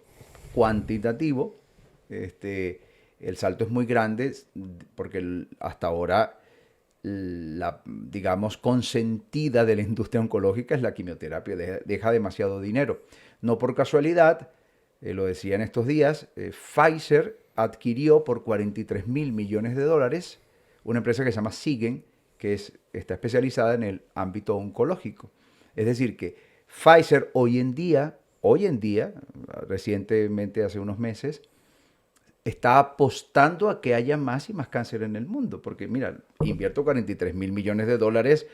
cuantitativo, el salto es muy grande porque hasta ahora la, digamos, consentida de la industria oncológica es la quimioterapia, deja demasiado dinero. No por casualidad, lo decía en estos días, Pfizer adquirió por 43 mil millones de dólares una empresa que se llama Sigen, que está especializada en el ámbito oncológico. Es decir, que Pfizer hoy en día, recientemente hace unos meses, está apostando a que haya más y más cáncer en el mundo. Porque mira, invierto 43 mil millones de dólares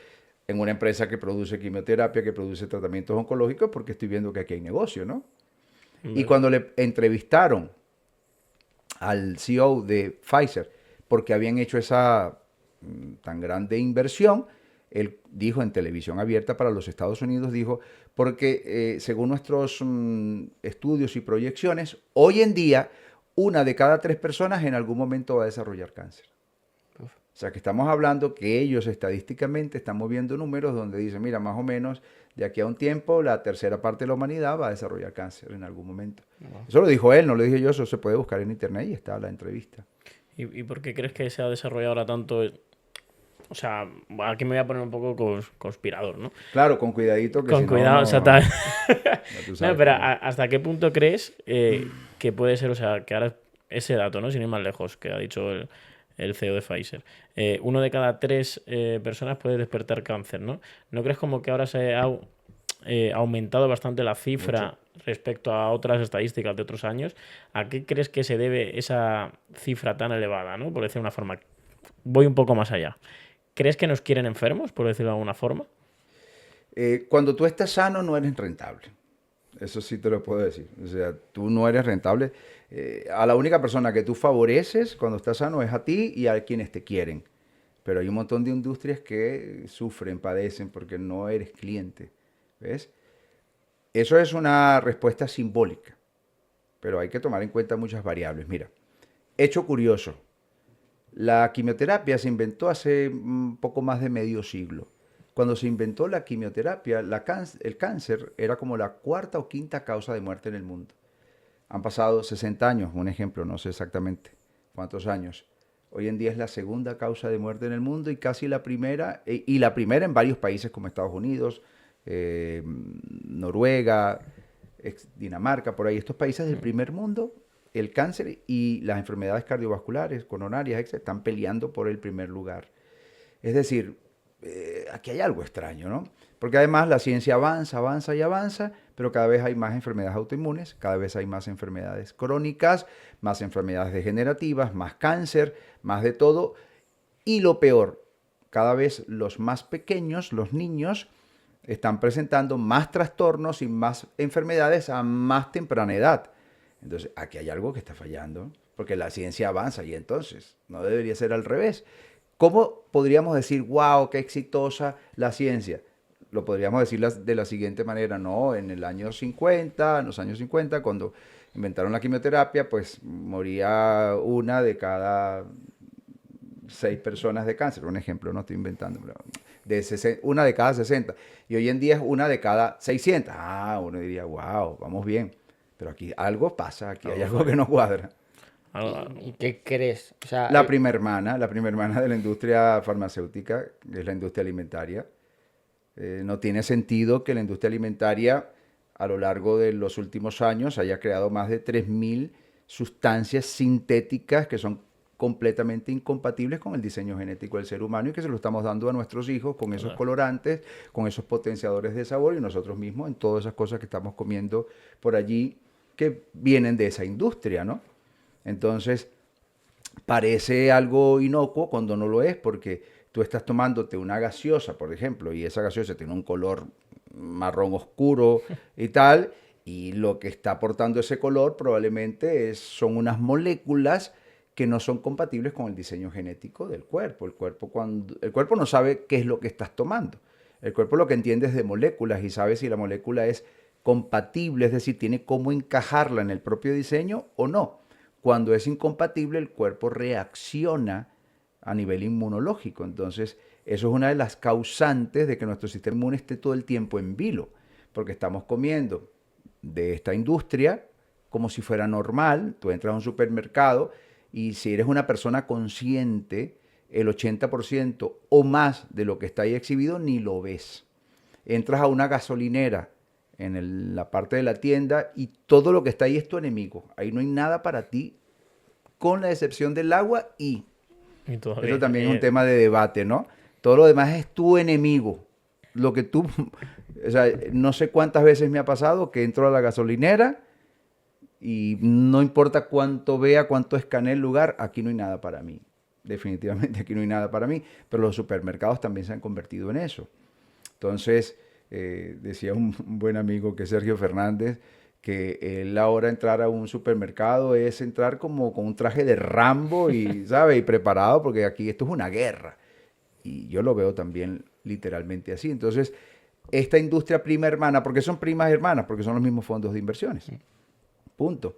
en una empresa que produce quimioterapia, que produce tratamientos oncológicos, porque estoy viendo que aquí hay negocio, ¿no? Y cuando le entrevistaron al CEO de Pfizer, porque habían hecho esa tan grande inversión, él dijo en televisión abierta para los Estados Unidos, dijo, porque según nuestros estudios y proyecciones, hoy en día, 1 de cada 3 personas en algún momento va a desarrollar cáncer. O sea que estamos hablando que ellos estadísticamente están moviendo números donde dicen, mira, más o menos de aquí a un tiempo la tercera parte de la humanidad va a desarrollar cáncer en algún momento. Eso lo dijo él, no lo dije yo, eso se puede buscar en internet y está la entrevista. ¿Y por qué crees que se ha desarrollado ahora tanto? O sea, aquí me voy a poner un poco conspirador, ¿no? Claro, con cuidadito que Con si cuidado, no, o sea, tal. tú No, sabes pero cómo. ¿hasta qué punto crees que puede ser, o sea, que ahora ese dato, ¿no? Sin ir más lejos, que ha dicho el CEO de Pfizer, 1 de cada 3 personas puede despertar cáncer, ¿no? ¿No crees como que ahora se ha aumentado bastante la cifra Mucho. respecto a otras estadísticas de otros años? ¿A qué crees que se debe esa cifra tan elevada, ¿no? Por decir de una forma, voy un poco más allá. ¿Crees que nos quieren enfermos, por decirlo de alguna forma? Cuando tú estás sano no eres rentable. Eso sí te lo puedo decir. O sea, tú no eres rentable. A la única persona que tú favoreces cuando estás sano es a ti y a quienes te quieren. Pero hay un montón de industrias que sufren, padecen porque no eres cliente. ¿Ves? Eso es una respuesta simbólica, pero hay que tomar en cuenta muchas variables. Mira, hecho curioso, la quimioterapia se inventó hace un poco más de medio siglo. Cuando se inventó la quimioterapia, el cáncer era como la cuarta o quinta causa de muerte en el mundo. Han pasado 60 años, un ejemplo, no sé exactamente cuántos años. Hoy en día es la segunda causa de muerte en el mundo y casi la primera, y la primera en varios países como Estados Unidos, Noruega, Dinamarca, por ahí, estos países del primer mundo, el cáncer y las enfermedades cardiovasculares, coronarias, etc., están peleando por el primer lugar. Es decir, aquí hay algo extraño, ¿no? Porque además la ciencia avanza, avanza y avanza, pero cada vez hay más enfermedades autoinmunes, cada vez hay más enfermedades crónicas, más enfermedades degenerativas, más cáncer, más de todo. Y lo peor, cada vez los más pequeños, los niños, están presentando más trastornos y más enfermedades a más temprana edad. Entonces, aquí hay algo que está fallando, porque la ciencia avanza y entonces no debería ser al revés. ¿Cómo podríamos decir, wow, qué exitosa la ciencia? Lo podríamos decir de la siguiente manera, no, en el año 50, en los años 50, cuando inventaron la quimioterapia, pues moría 1 de cada 6 personas de cáncer, un ejemplo, no estoy inventando, de 1 de cada 60. Y hoy en día es 1 de cada 600. Uno diría, wow, vamos bien. Pero aquí algo pasa, aquí hay Algo algo que falla. no cuadra. ¿Y qué crees? O sea, La prima hermana de la industria farmacéutica, que es la industria alimentaria, no tiene sentido que la industria alimentaria a lo largo de los últimos años haya creado más de 3.000 sustancias sintéticas que son completamente incompatibles con el diseño genético del ser humano y que se lo estamos dando a nuestros hijos con esos Claro. colorantes, con esos potenciadores de sabor y nosotros mismos en todas esas cosas que estamos comiendo por allí que vienen de esa industria, ¿no? Entonces, parece algo inocuo cuando no lo es, porque tú estás tomándote una gaseosa, por ejemplo, y esa gaseosa tiene un color marrón oscuro y tal, y lo que está aportando ese color probablemente son unas moléculas que no son compatibles con el diseño genético del cuerpo. El cuerpo no sabe qué es lo que estás tomando. El cuerpo lo que entiende es de moléculas y sabe si la molécula es compatible, es decir, tiene cómo encajarla en el propio diseño o no. Cuando es incompatible, el cuerpo reacciona a nivel inmunológico. Entonces, eso es una de las causantes de que nuestro sistema inmune esté todo el tiempo en vilo, porque estamos comiendo de esta industria como si fuera normal. Tú entras a un supermercado y si eres una persona consciente, el 80% o más de lo que está ahí exhibido ni lo ves. Entras a una gasolinera en la parte de la tienda y todo lo que está ahí es tu enemigo. Ahí no hay nada para ti, con la excepción del agua y todavía, eso también es un tema de debate, ¿no? Todo lo demás es tu enemigo. Lo que tú, o sea, no sé cuántas veces me ha pasado que entro a la gasolinera y no importa cuánto vea, cuánto escanee el lugar, aquí no hay nada para mí. Definitivamente aquí no hay nada para mí, pero los supermercados también se han convertido en eso. Entonces, decía un buen amigo que es Sergio Fernández, que él ahora entrar a un supermercado es entrar como con un traje de Rambo y, ¿sabe? Y preparado, porque aquí esto es una guerra. Y yo lo veo también literalmente así. Entonces, esta industria prima hermana, porque son primas hermanas, porque son los mismos fondos de inversiones. Punto.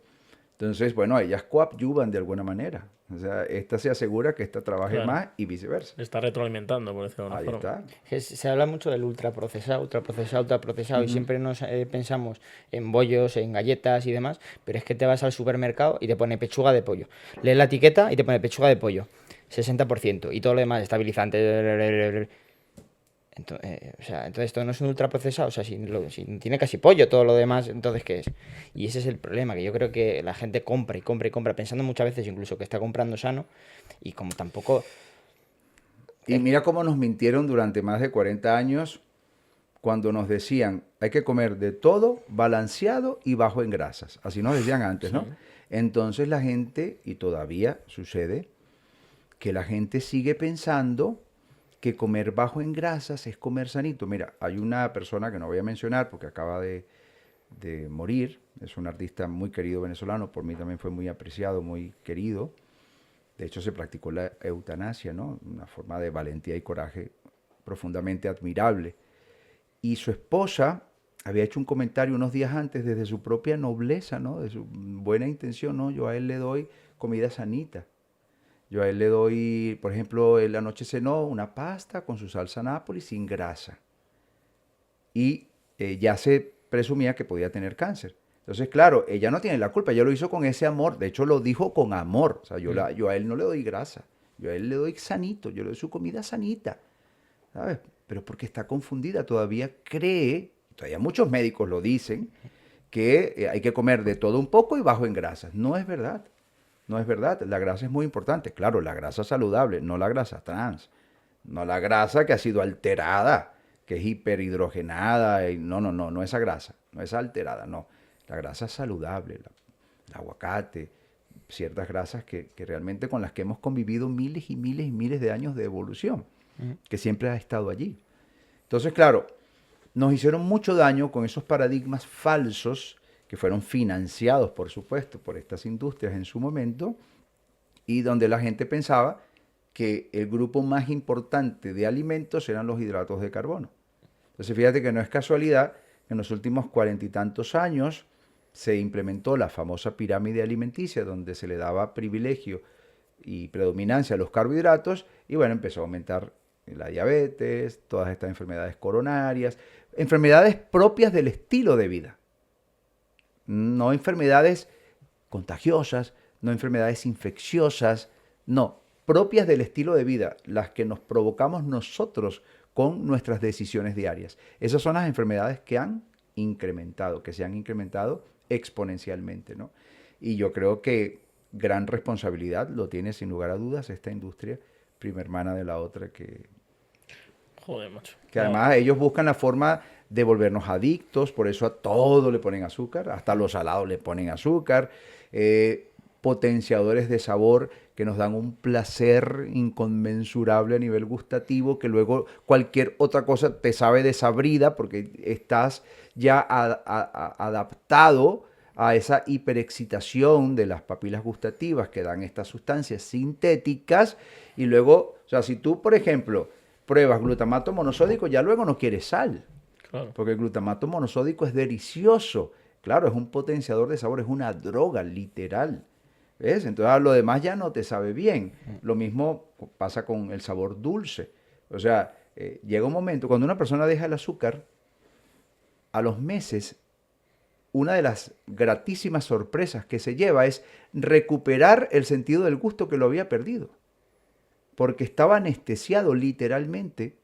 Entonces, bueno, ellas coadyuvan de alguna manera. O sea, esta se asegura que esta trabaje más y viceversa. Está retroalimentando, por decirlo de Ahí alguna forma. está. Se habla mucho del ultraprocesado, y siempre nos pensamos en bollos, en galletas y demás, pero es que te vas al supermercado y te pone pechuga de pollo. Lees la etiqueta y te pone pechuga de pollo, 60%, y todo lo demás estabilizante. Entonces esto no es un ultraprocesado, o sea, si tiene casi pollo todo lo demás, entonces ¿qué es? Y ese es el problema, que yo creo que la gente compra y compra y compra, pensando muchas veces incluso que está comprando sano, y como tampoco... Y mira cómo nos mintieron durante más de 40 años cuando nos decían, hay que comer de todo, balanceado y bajo en grasas. Así nos decían antes, ¿no? Entonces la gente, y todavía sucede, que la gente sigue pensando que comer bajo en grasas es comer sanito. Mira, hay una persona que no voy a mencionar porque acaba de morir, es un artista muy querido venezolano, por mí también fue muy apreciado, muy querido. De hecho, se practicó la eutanasia, ¿no? Una forma de valentía y coraje profundamente admirable. Y su esposa había hecho un comentario unos días antes desde su propia nobleza, ¿no? De su buena intención, ¿no? Yo a él le doy comida sanita. Yo a él le doy, por ejemplo, él anoche cenó una pasta con su salsa Nápoli sin grasa. Y ya se presumía que podía tener cáncer. Entonces, claro, ella no tiene la culpa, ella lo hizo con ese amor, de hecho lo dijo con amor. O sea, yo a él no le doy grasa, yo a él le doy sanito, yo le doy su comida sanita, ¿sabes? Pero porque está confundida, todavía cree, todavía muchos médicos lo dicen, que hay que comer de todo un poco y bajo en grasas. No es verdad. No es verdad, la grasa es muy importante. Claro, la grasa saludable, no la grasa trans. No la grasa que ha sido alterada, que es hiperhidrogenada. No esa grasa, no esa alterada, no. La grasa saludable, el aguacate, ciertas grasas que realmente con las que hemos convivido miles y miles y miles de años de evolución, que siempre ha estado allí. Entonces, claro, nos hicieron mucho daño con esos paradigmas falsos que fueron financiados, por supuesto, por estas industrias en su momento, y donde la gente pensaba que el grupo más importante de alimentos eran los hidratos de carbono. Entonces, fíjate que no es casualidad que en los últimos 40 y tantos años se implementó la famosa pirámide alimenticia, donde se le daba privilegio y predominancia a los carbohidratos, y bueno, empezó a aumentar la diabetes, todas estas enfermedades coronarias, enfermedades propias del estilo de vida. No enfermedades contagiosas, no enfermedades infecciosas, no, propias del estilo de vida, las que nos provocamos nosotros con nuestras decisiones diarias. Esas son las enfermedades que han incrementado, que se han incrementado exponencialmente, ¿no? Y yo creo que gran responsabilidad lo tiene sin lugar a dudas esta industria prima hermana de la otra que... Joder, macho. Que además ellos buscan la forma de volvernos adictos, por eso a todo le ponen azúcar, hasta a los salados le ponen azúcar, potenciadores de sabor que nos dan un placer inconmensurable a nivel gustativo, que luego cualquier otra cosa te sabe desabrida porque estás ya adaptado a esa hiperexcitación de las papilas gustativas que dan estas sustancias sintéticas. Y luego, o sea, si tú, por ejemplo, pruebas glutamato monosódico, ya luego no quieres sal. Claro. Porque el glutamato monosódico es delicioso. Claro, es un potenciador de sabor, es una droga, literal. ¿Ves? Entonces lo demás ya no te sabe bien. Lo mismo pasa con el sabor dulce. O sea, llega un momento, cuando una persona deja el azúcar, a los meses, una de las gratísimas sorpresas que se lleva es recuperar el sentido del gusto que lo había perdido. Porque estaba anestesiado literalmente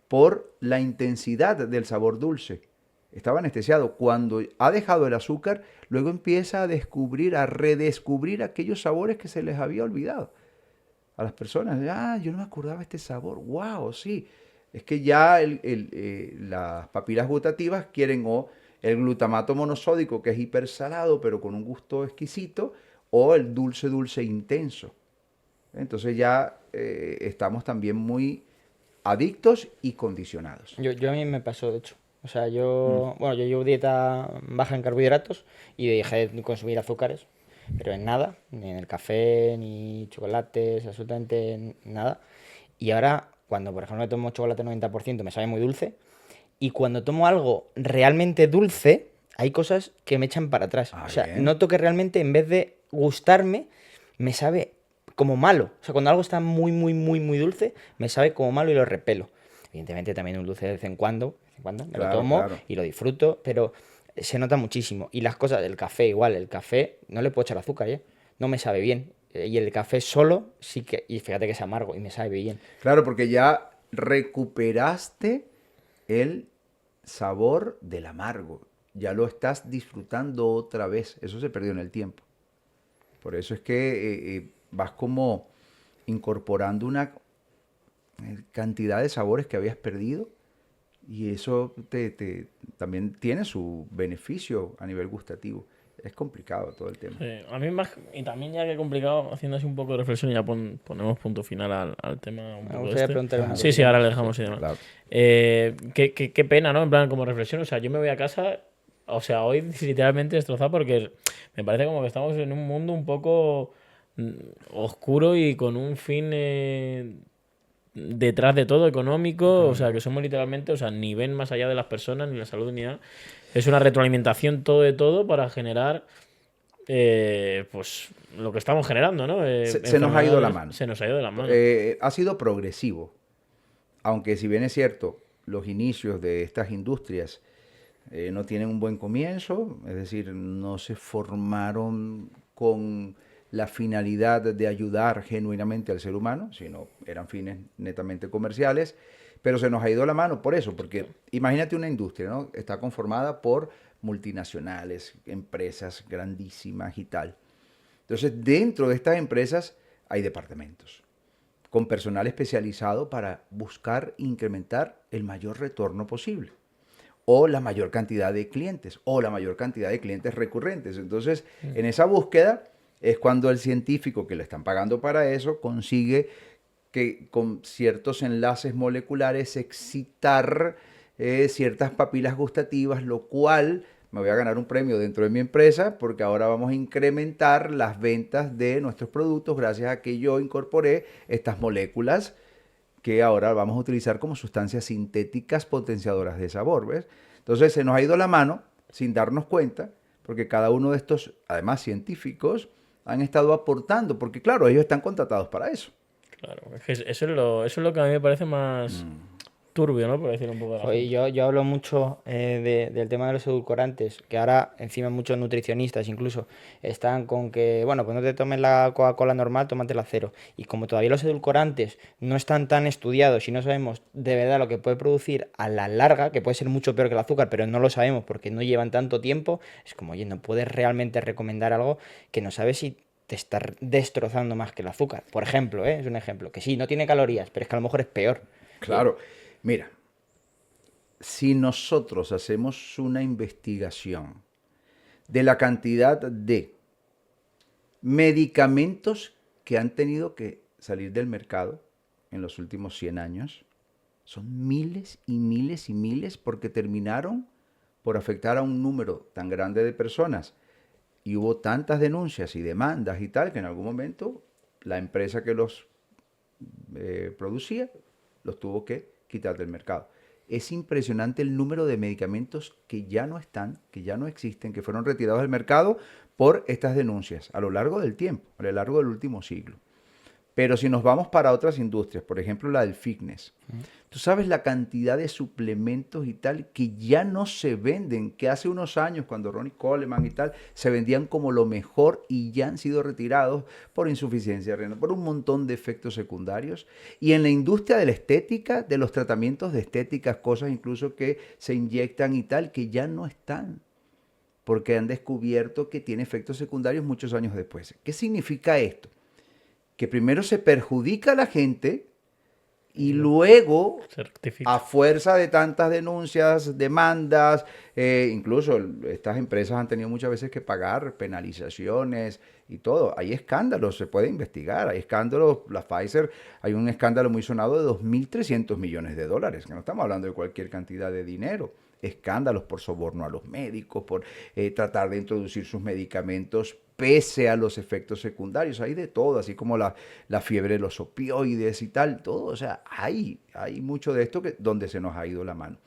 por la intensidad del sabor dulce. Estaba anestesiado. Cuando ha dejado el azúcar, luego empieza a descubrir, a redescubrir aquellos sabores que se les había olvidado. A las personas, yo no me acordaba este sabor. ¡Wow! Sí. Es que ya las papilas gustativas quieren o el glutamato monosódico, que es hipersalado, pero con un gusto exquisito, o el dulce, dulce intenso. Entonces ya estamos también muy adictos y condicionados. Yo a mí me pasó, de hecho. O sea, bueno, yo llevo dieta baja en carbohidratos y dejé de consumir azúcares, pero en nada, ni en el café, ni chocolates, absolutamente nada. Y ahora, cuando por ejemplo me tomo chocolate 90%, me sabe muy dulce. Y cuando tomo algo realmente dulce, hay cosas que me echan para atrás. O sea, Bien. noto que realmente en vez de gustarme, me sabe como malo. O sea, cuando algo está muy, muy, muy, muy dulce, me sabe como malo y lo repelo. Evidentemente también un dulce de vez en cuando me lo Claro, tomo claro. y lo disfruto, pero se nota muchísimo. Y las cosas, el café igual, el café no le puedo echar azúcar, ¿eh? No me sabe bien. Y el café solo sí que, y fíjate que es amargo y me sabe bien. Claro, porque ya recuperaste el sabor del amargo. Ya lo estás disfrutando otra vez. Eso se perdió en el tiempo. Por eso es que vas como incorporando una cantidad de sabores que habías perdido y eso también tiene su beneficio a nivel gustativo. Es complicado todo el tema. Sí, a mí más, y también ya que he complicado, haciendo así un poco de reflexión y ya ponemos punto final al tema un Me poco gustaría este. preguntar una Sí, cosa. sí, ahora le dejamos y demás. Claro. Qué pena, ¿no? En plan, como reflexión, o sea, yo me voy a casa, o sea, hoy literalmente destrozado porque me parece como que estamos en un mundo un poco oscuro y con un fin detrás de todo económico, o sea, que somos literalmente, o sea, ni ven más allá de las personas, ni la salud, ni nada. Es una retroalimentación todo de todo para generar pues lo que estamos generando, ¿no? Se nos ha ido la Enfermedades, mano. se nos ha ido de las manos. Ha sido progresivo, aunque si bien es cierto, los inicios de estas industrias no tienen un buen comienzo, es decir, no se formaron con la finalidad de ayudar genuinamente al ser humano, sino eran fines netamente comerciales, pero se nos ha ido la mano por eso, porque imagínate una industria, ¿no? Está conformada por multinacionales, empresas grandísimas y tal. Entonces, dentro de estas empresas hay departamentos con personal especializado para buscar incrementar el mayor retorno posible o la mayor cantidad de clientes o la mayor cantidad de clientes recurrentes. Entonces, en esa búsqueda es cuando el científico que le están pagando para eso consigue que con ciertos enlaces moleculares excitar ciertas papilas gustativas, lo cual me voy a ganar un premio dentro de mi empresa porque ahora vamos a incrementar las ventas de nuestros productos gracias a que yo incorporé estas moléculas que ahora vamos a utilizar como sustancias sintéticas potenciadoras de sabor, ¿ves? Entonces se nos ha ido la mano sin darnos cuenta, porque cada uno de estos, además científicos, han estado aportando, porque claro, ellos están contratados para eso. Claro, es que eso es lo que a mí me parece más turbio, ¿no? Por decir un poco de la Oye, gente. yo hablo mucho del tema de los edulcorantes, que ahora encima muchos nutricionistas incluso están con que, bueno, pues no te tomes la Coca-Cola normal, tómatela cero. Y como todavía los edulcorantes no están tan estudiados y no sabemos de verdad lo que puede producir a la larga, que puede ser mucho peor que el azúcar, pero no lo sabemos porque no llevan tanto tiempo, es como, oye, no puedes realmente recomendar algo que no sabes si te está destrozando más que el azúcar. Por ejemplo, es un ejemplo, que sí, no tiene calorías, pero es que a lo mejor es peor. Claro, mira, si nosotros hacemos una investigación de la cantidad de medicamentos que han tenido que salir del mercado en los últimos 100 años, son miles y miles y miles porque terminaron por afectar a un número tan grande de personas. Y hubo tantas denuncias y demandas y tal que en algún momento la empresa que los producía los tuvo que quitar del mercado. Es impresionante el número de medicamentos que ya no están, que ya no existen, que fueron retirados del mercado por estas denuncias a lo largo del tiempo, a lo largo del último siglo. Pero si nos vamos para otras industrias, por ejemplo la del fitness, tú sabes la cantidad de suplementos y tal que ya no se venden, que hace unos años cuando Ronnie Coleman y tal se vendían como lo mejor y ya han sido retirados por insuficiencia renal, por un montón de efectos secundarios. Y en la industria de la estética, de los tratamientos de estética, cosas incluso que se inyectan y tal, que ya no están, porque han descubierto que tiene efectos secundarios muchos años después. ¿Qué significa esto? Que primero se perjudica a la gente y luego, Se rectifica. a fuerza de tantas denuncias, demandas, incluso estas empresas han tenido muchas veces que pagar penalizaciones y todo. Hay escándalos, se puede investigar, hay escándalos. La Pfizer, hay un escándalo muy sonado de $2.300 millones, que no estamos hablando de cualquier cantidad de dinero. Escándalos por soborno a los médicos, por tratar de introducir sus medicamentos pese a los efectos secundarios. Hay de todo, así como la fiebre de los opioides y tal, todo. O sea, hay mucho de esto donde se nos ha ido la mano.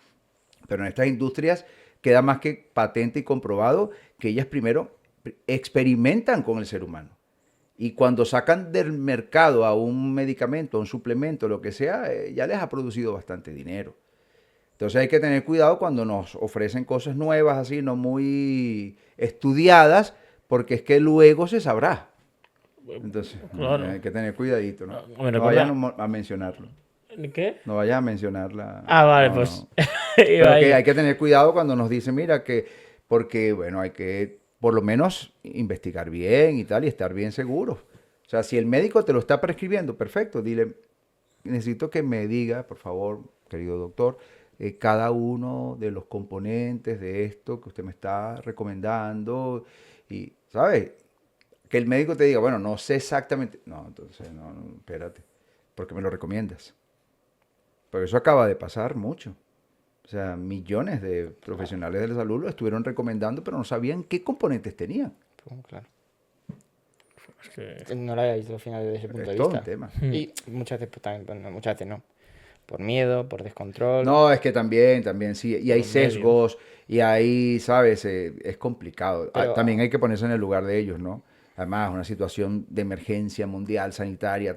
Pero en estas industrias queda más que patente y comprobado que ellas primero experimentan con el ser humano. Y cuando sacan del mercado a un medicamento, a un suplemento, lo que sea, ya les ha producido bastante dinero. Entonces hay que tener cuidado cuando nos ofrecen cosas nuevas, así, no muy estudiadas, porque es que luego se sabrá. Entonces Claro. hay que tener cuidadito, ¿no? Me No recuerda- vayan a mencionarlo. ¿Qué? No vayas a mencionarla. Ah, vale, No, pues. no. Iba Pero ahí. que hay que tener cuidado cuando nos dicen, mira, porque, bueno, hay que por lo menos investigar bien y tal, y estar bien seguros. O sea, si el médico te lo está prescribiendo, perfecto, dile, necesito que me diga, por favor, querido doctor, cada uno de los componentes de esto que usted me está recomendando. Y, ¿sabes? Que el médico te diga, bueno, no sé exactamente. No, entonces, no, espérate. ¿Por qué me lo recomiendas? Porque eso acaba de pasar mucho. O sea, millones de profesionales de la salud lo estuvieron recomendando, pero no sabían qué componentes tenían. Pues, claro. Es que- No lo había visto al final desde ese punto Es de todo vista. un tema. Y muchas veces, pues, también, bueno, muchas veces no. Por miedo, por descontrol. No, es que también, sí. Y hay Los medios. sesgos, y ahí, ¿sabes? Es complicado. Pero, También hay que ponerse en el lugar de ellos, ¿no? Además, una situación de emergencia mundial, sanitaria,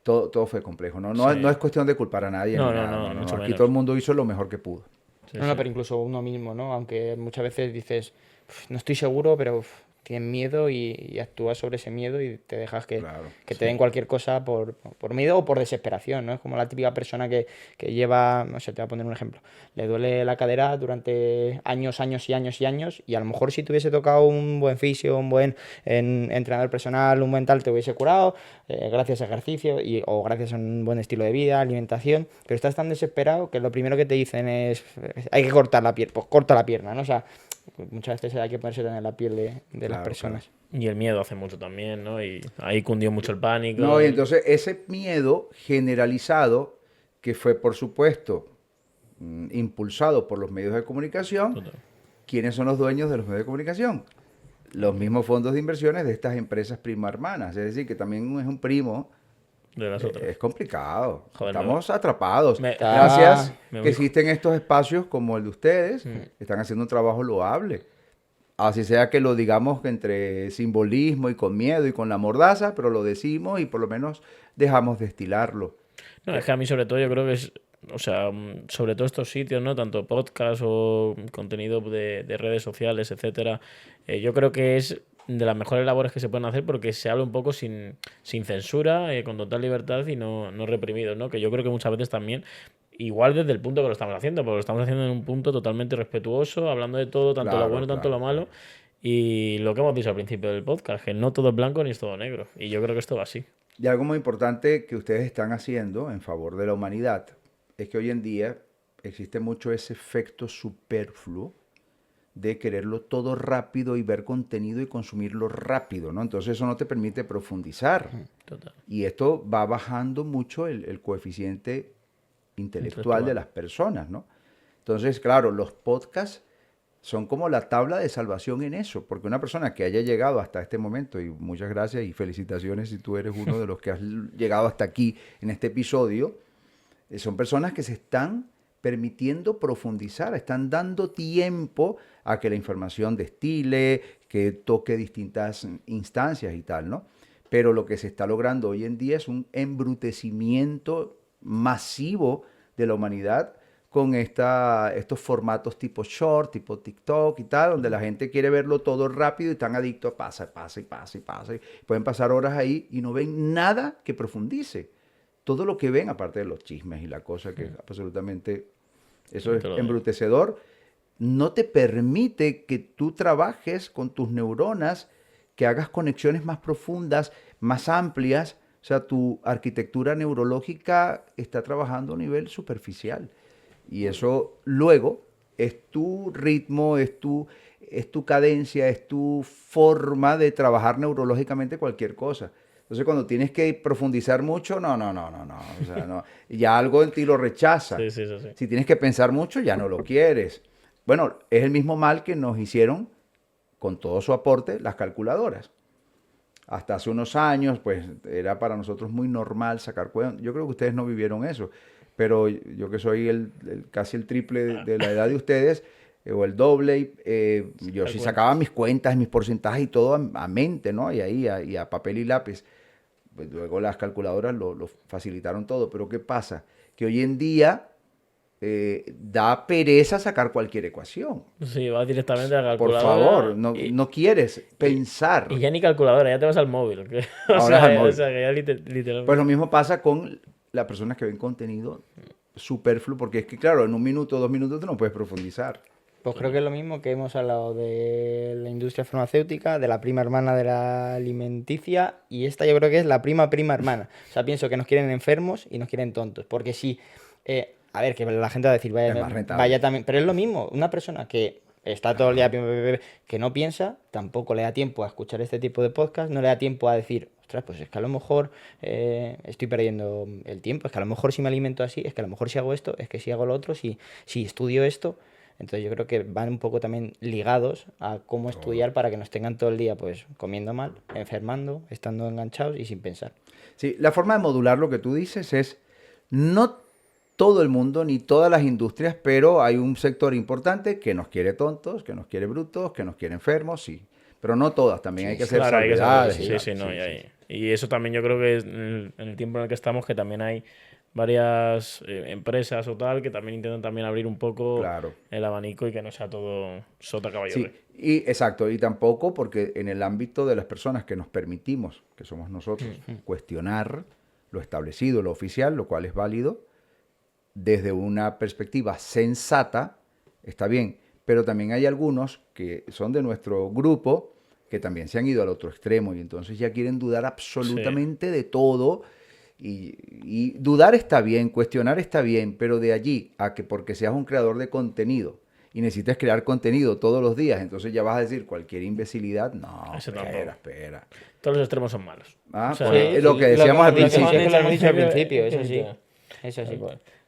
todo fue complejo. No Sí. es cuestión de culpar a nadie. No, ni no, nada, no, mucho Aquí menos. todo el mundo hizo lo mejor que pudo. Sí, no, sí. pero incluso uno mismo, ¿no? Aunque muchas veces dices, "Uf, no estoy seguro, pero uf, tienes miedo y actúas sobre ese miedo y te dejas que Claro, te den cualquier cosa por miedo o por desesperación, ¿no? Es como la típica persona que lleva, no sé, te voy a poner un ejemplo, le duele la cadera durante años y a lo mejor si te hubiese tocado un buen fisio, un buen entrenador personal, un buen tal, te hubiese curado gracias a ejercicio o gracias a un buen estilo de vida, alimentación, pero estás tan desesperado que lo primero que te dicen es, hay que cortar la pierna, pues corta la pierna, ¿no? O sea, pues muchas veces hay que ponerse en la piel de las Claro, personas. Y el miedo hace mucho también, ¿no? Y ahí cundió mucho el pánico. No, y entonces ese miedo generalizado, que fue, por supuesto, impulsado por los medios de comunicación, Total. ¿quiénes son los dueños de los medios de comunicación? Los mismos fondos de inversiones de estas empresas primo hermanas. Es decir, que también es un primo. De las otras. Es complicado. Joder, Estamos atrapados. me- Gracias me que voy. existen estos espacios como el de ustedes. Están haciendo un trabajo loable. Así sea que lo digamos entre simbolismo y con miedo y con la mordaza, pero lo decimos y por lo menos dejamos de estilarlo. No, es que a mí sobre todo yo creo que es, o sea, sobre todo estos sitios, ¿no? Tanto podcast o contenido de redes sociales, etcétera, yo creo que es de las mejores labores que se pueden hacer porque se habla un poco sin censura, con total libertad y no reprimidos, ¿no? Que yo creo que muchas veces también, igual desde el punto que lo estamos haciendo, porque lo estamos haciendo en un punto totalmente respetuoso, hablando de todo, tanto lo Claro, bueno, tanto claro, lo malo. Y lo que hemos dicho al principio del podcast, que no todo es blanco ni es todo negro. Y yo creo que esto va así. Y algo muy importante que ustedes están haciendo en favor de la humanidad es que hoy en día existe mucho ese efecto superfluo de quererlo todo rápido y ver contenido y consumirlo rápido, ¿no? Entonces eso no te permite profundizar. Total. Y esto va bajando mucho el coeficiente intelectual de las personas, ¿no? Entonces, claro, los podcasts son como la tabla de salvación en eso, porque una persona que haya llegado hasta este momento, y muchas gracias y felicitaciones si tú eres uno de los que has llegado hasta aquí en este episodio, son personas que se están permitiendo profundizar, están dando tiempo a que la información destile, que toque distintas instancias y tal, ¿no? Pero lo que se está logrando hoy en día es un embrutecimiento masivo de la humanidad con estos formatos tipo short, tipo TikTok y tal, donde la gente quiere verlo todo rápido y están adictos a pasa y pasa y pasa. Pueden pasar horas ahí y no ven nada que profundice. Todo lo que ven, aparte de los chismes y la cosa que absolutamente, eso es embrutecedor, no te permite que tú trabajes con tus neuronas, que hagas conexiones más profundas, más amplias. O sea, tu arquitectura neurológica está trabajando a nivel superficial. Y eso luego es tu ritmo, es tu cadencia, es tu forma de trabajar neurológicamente cualquier cosa. Entonces, cuando tienes que profundizar mucho, no. O sea, no. Ya algo en ti lo rechaza. Sí. Si tienes que pensar mucho, ya no lo quieres. Bueno, es el mismo mal que nos hicieron con todo su aporte las calculadoras. Hasta hace unos años, pues, era para nosotros muy normal sacar cuentas. Yo creo que ustedes no vivieron eso, pero yo que soy casi el triple de la edad de ustedes, o el doble, yo sí sacaba mis cuentas, mis porcentajes y todo a mente, ¿no? Y ahí, a papel y lápiz. Pues luego las calculadoras lo facilitaron todo. Pero ¿qué pasa? Que hoy en día da pereza sacar cualquier ecuación. Sí, vas directamente a la Por calculadora. favor, no quieres pensar. Y ya ni calculadora, ya te vas al móvil. Ahora es al móvil. O sea, que ya literalmente... Pues lo mismo pasa con las personas que ven contenido superfluo, porque es que, claro, en 1 minuto, 2 minutos tú no puedes profundizar. Pues creo que es lo mismo que hemos hablado de la industria farmacéutica, de la prima hermana de la alimenticia, y esta yo creo que es la prima hermana. O sea, pienso que nos quieren enfermos y nos quieren tontos, porque si... a ver, que la gente va a decir, vaya también, pero es lo mismo, una persona que está todo el día que no piensa, tampoco le da tiempo a escuchar este tipo de podcast, no le da tiempo a decir, ostras, pues es que a lo mejor estoy perdiendo el tiempo, es que a lo mejor si me alimento así, es que a lo mejor si hago esto, es que si hago lo otro, si estudio esto. Entonces yo creo que van un poco también ligados a cómo estudiar para que nos tengan todo el día pues comiendo mal, enfermando, estando enganchados y sin pensar. Sí, la forma de modular lo que tú dices es no todo el mundo ni todas las industrias, pero hay un sector importante que nos quiere tontos, que nos quiere brutos, que nos quiere enfermos, sí. Pero no todas, también hay que hacer salvedades. Y eso también yo creo que es en el tiempo en el que estamos, que también hay varias empresas o tal que también intentan también abrir un poco el abanico y que no sea todo sota caballo rey. Y exacto, y tampoco porque en el ámbito de las personas que nos permitimos, que somos nosotros, cuestionar lo establecido, lo oficial, lo cual es válido, desde una perspectiva sensata, está bien, pero también hay algunos que son de nuestro grupo que también se han ido al otro extremo y entonces ya quieren dudar absolutamente de todo. Y dudar está bien, cuestionar está bien, pero de allí a que porque seas un creador de contenido y necesitas crear contenido todos los días, entonces ya vas a decir cualquier imbecilidad, no, espera. Todos los extremos son malos. O sea, lo que decíamos al principio. Lo hemos dicho al principio, eso sí.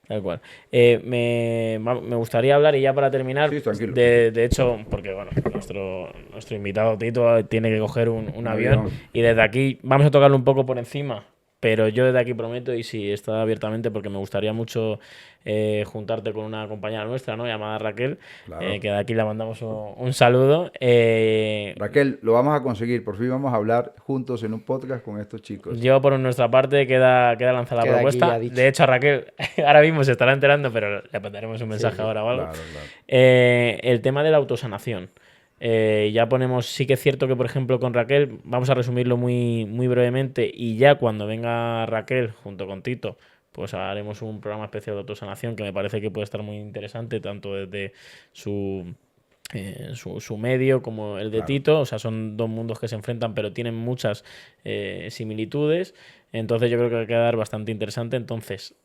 Tal cual. Me gustaría hablar, y ya para terminar, de hecho, porque bueno, nuestro invitado Tito tiene que coger un avión y desde aquí vamos a tocarlo un poco por encima. Pero yo desde aquí prometo, y sí, está abiertamente, porque me gustaría mucho juntarte con una compañera nuestra, ¿no? Llamada Raquel, que de aquí le mandamos un saludo. Raquel, lo vamos a conseguir, por fin vamos a hablar juntos en un podcast con estos chicos. Yo por nuestra parte queda lanzada la propuesta. De hecho, a Raquel ahora mismo se estará enterando, pero le mandaremos un mensaje ahora o algo. Claro. El tema de la autosanación. Ya ponemos, sí que es cierto que por ejemplo con Raquel, vamos a resumirlo muy, muy brevemente, y ya cuando venga Raquel junto con Tito, pues haremos un programa especial de autosanación que me parece que puede estar muy interesante, tanto desde su medio como el de Tito. O sea, son dos mundos que se enfrentan pero tienen muchas similitudes, entonces yo creo que va a quedar bastante interesante. Entonces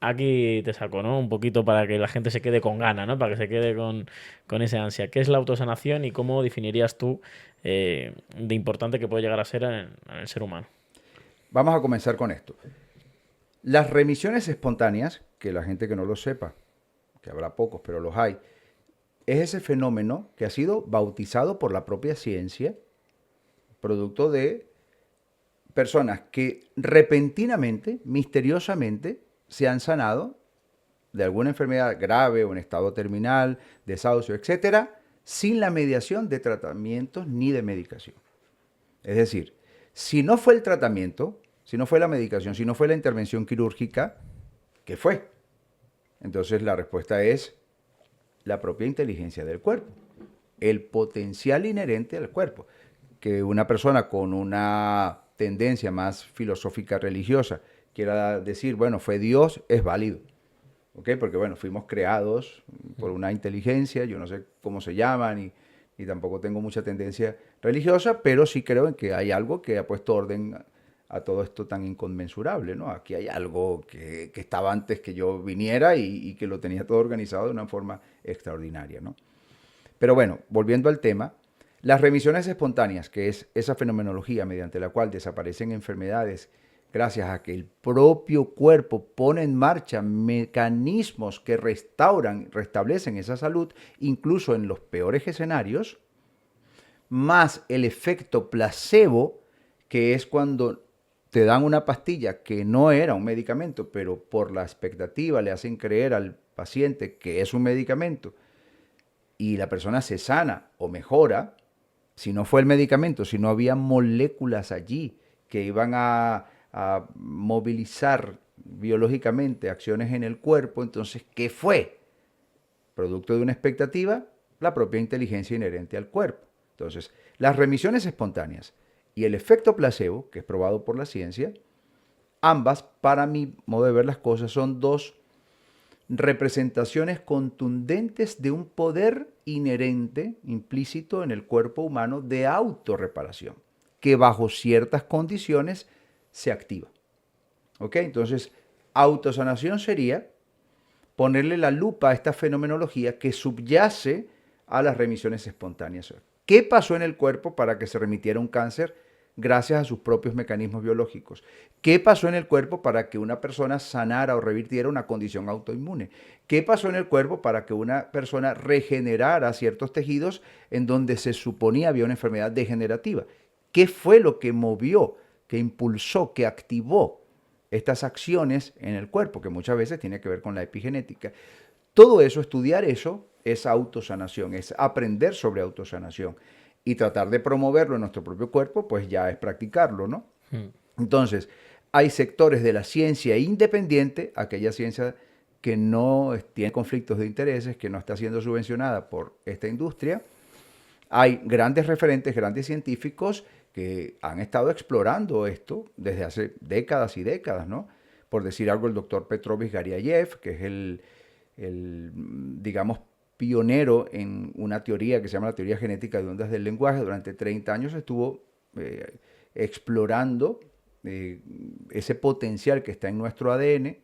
aquí te saco, ¿no? Un poquito para que la gente se quede con ganas, ¿no? Para que se quede con esa ansia. ¿Qué es la autosanación y cómo definirías tú de importante que puede llegar a ser en el ser humano? Vamos a comenzar con esto. Las remisiones espontáneas, que la gente que no lo sepa, que habrá pocos, pero los hay, es ese fenómeno que ha sido bautizado por la propia ciencia, producto de personas que repentinamente, misteriosamente, se han sanado de alguna enfermedad grave o en estado terminal, desahucio, etcétera, sin la mediación de tratamientos ni de medicación. Es decir, si no fue el tratamiento, si no fue la medicación, si no fue la intervención quirúrgica, ¿qué fue? Entonces la respuesta es la propia inteligencia del cuerpo, el potencial inherente al cuerpo. Que una persona con una tendencia más filosófica religiosa quiera decir, bueno, fue Dios, es válido. ¿Ok? Porque, bueno, fuimos creados por una inteligencia, yo no sé cómo se llama, ni tampoco tengo mucha tendencia religiosa, pero sí creo en que hay algo que ha puesto orden a todo esto tan inconmensurable, ¿no? Aquí hay algo que estaba antes que yo viniera y que lo tenía todo organizado de una forma extraordinaria, ¿no? Pero bueno, volviendo al tema, las remisiones espontáneas, que es esa fenomenología mediante la cual desaparecen enfermedades gracias a que el propio cuerpo pone en marcha mecanismos que restauran, restablecen esa salud, incluso en los peores escenarios, más el efecto placebo, que es cuando te dan una pastilla que no era un medicamento, pero por la expectativa le hacen creer al paciente que es un medicamento y la persona se sana o mejora. Si no fue el medicamento, si no había moléculas allí que iban a movilizar biológicamente acciones en el cuerpo, entonces, ¿qué fue? Producto de una expectativa, la propia inteligencia inherente al cuerpo. Entonces, las remisiones espontáneas y el efecto placebo, que es probado por la ciencia, ambas, para mi modo de ver las cosas, son dos representaciones contundentes de un poder inherente, implícito en el cuerpo humano de autorreparación, que bajo ciertas condiciones se activa. ¿Ok? Entonces, autosanación sería ponerle la lupa a esta fenomenología que subyace a las remisiones espontáneas. ¿Qué pasó en el cuerpo para que se remitiera un cáncer gracias a sus propios mecanismos biológicos? ¿Qué pasó en el cuerpo para que una persona sanara o revirtiera una condición autoinmune? ¿Qué pasó en el cuerpo para que una persona regenerara ciertos tejidos en donde se suponía había una enfermedad degenerativa? ¿Qué fue lo que movió, que impulsó, que activó estas acciones en el cuerpo, que muchas veces tiene que ver con la epigenética? Todo eso, estudiar eso, es autosanación, es aprender sobre autosanación. Y tratar de promoverlo en nuestro propio cuerpo, pues ya es practicarlo, ¿no? Entonces, hay sectores de la ciencia independiente, aquella ciencia que no tiene conflictos de intereses, que no está siendo subvencionada por esta industria. Hay grandes referentes, grandes científicos que han estado explorando esto desde hace décadas y décadas, ¿no? Por decir algo, el doctor Petrovich Garyayev, que es digamos, pionero en una teoría que se llama la teoría genética de ondas del lenguaje. Durante 30 años estuvo explorando ese potencial que está en nuestro ADN,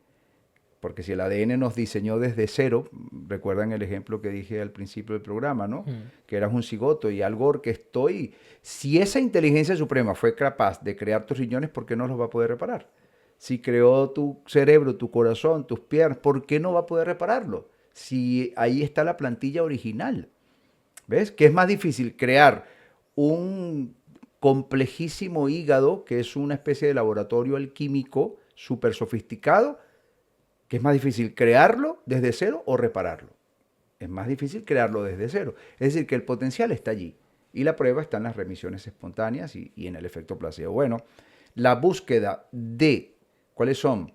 porque si el ADN nos diseñó desde cero, recuerdan el ejemplo que dije al principio del programa, ¿no? Que eras un cigoto y algo orquestó, y si esa inteligencia suprema fue capaz de crear tus riñones, ¿por qué no los va a poder reparar? Si creó tu cerebro, tu corazón, tus piernas, ¿por qué no va a poder repararlo? Si ahí está la plantilla original. ¿Ves? Que es más difícil crear un complejísimo hígado, que es una especie de laboratorio alquímico súper sofisticado, que es más difícil crearlo desde cero o repararlo. Es más difícil crearlo desde cero. Es decir, que el potencial está allí. Y la prueba está en las remisiones espontáneas y en el efecto placebo. Bueno, la búsqueda de cuáles son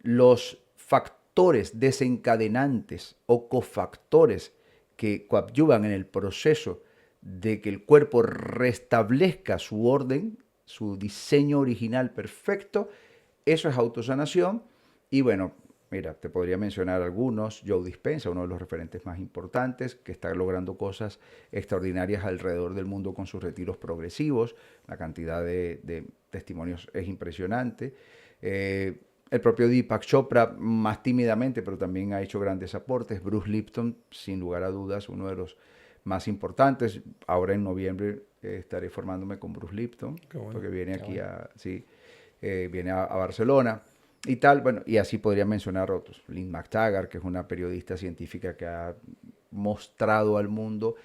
los factores desencadenantes o cofactores que coadyuvan en el proceso de que el cuerpo restablezca su orden, su diseño original perfecto, eso es autosanación. Y bueno, mira, te podría mencionar algunos. Joe Dispenza, uno de los referentes más importantes, que está logrando cosas extraordinarias alrededor del mundo con sus retiros progresivos. La cantidad de testimonios es impresionante. El propio Deepak Chopra, más tímidamente, pero también ha hecho grandes aportes. Bruce Lipton, sin lugar a dudas, uno de los más importantes. Ahora en noviembre estaré formándome con Bruce Lipton, bueno, porque viene aquí viene a Barcelona. Y tal, bueno, y así podría mencionar otros. Lynn McTaggart, que es una periodista científica que ha mostrado al mundo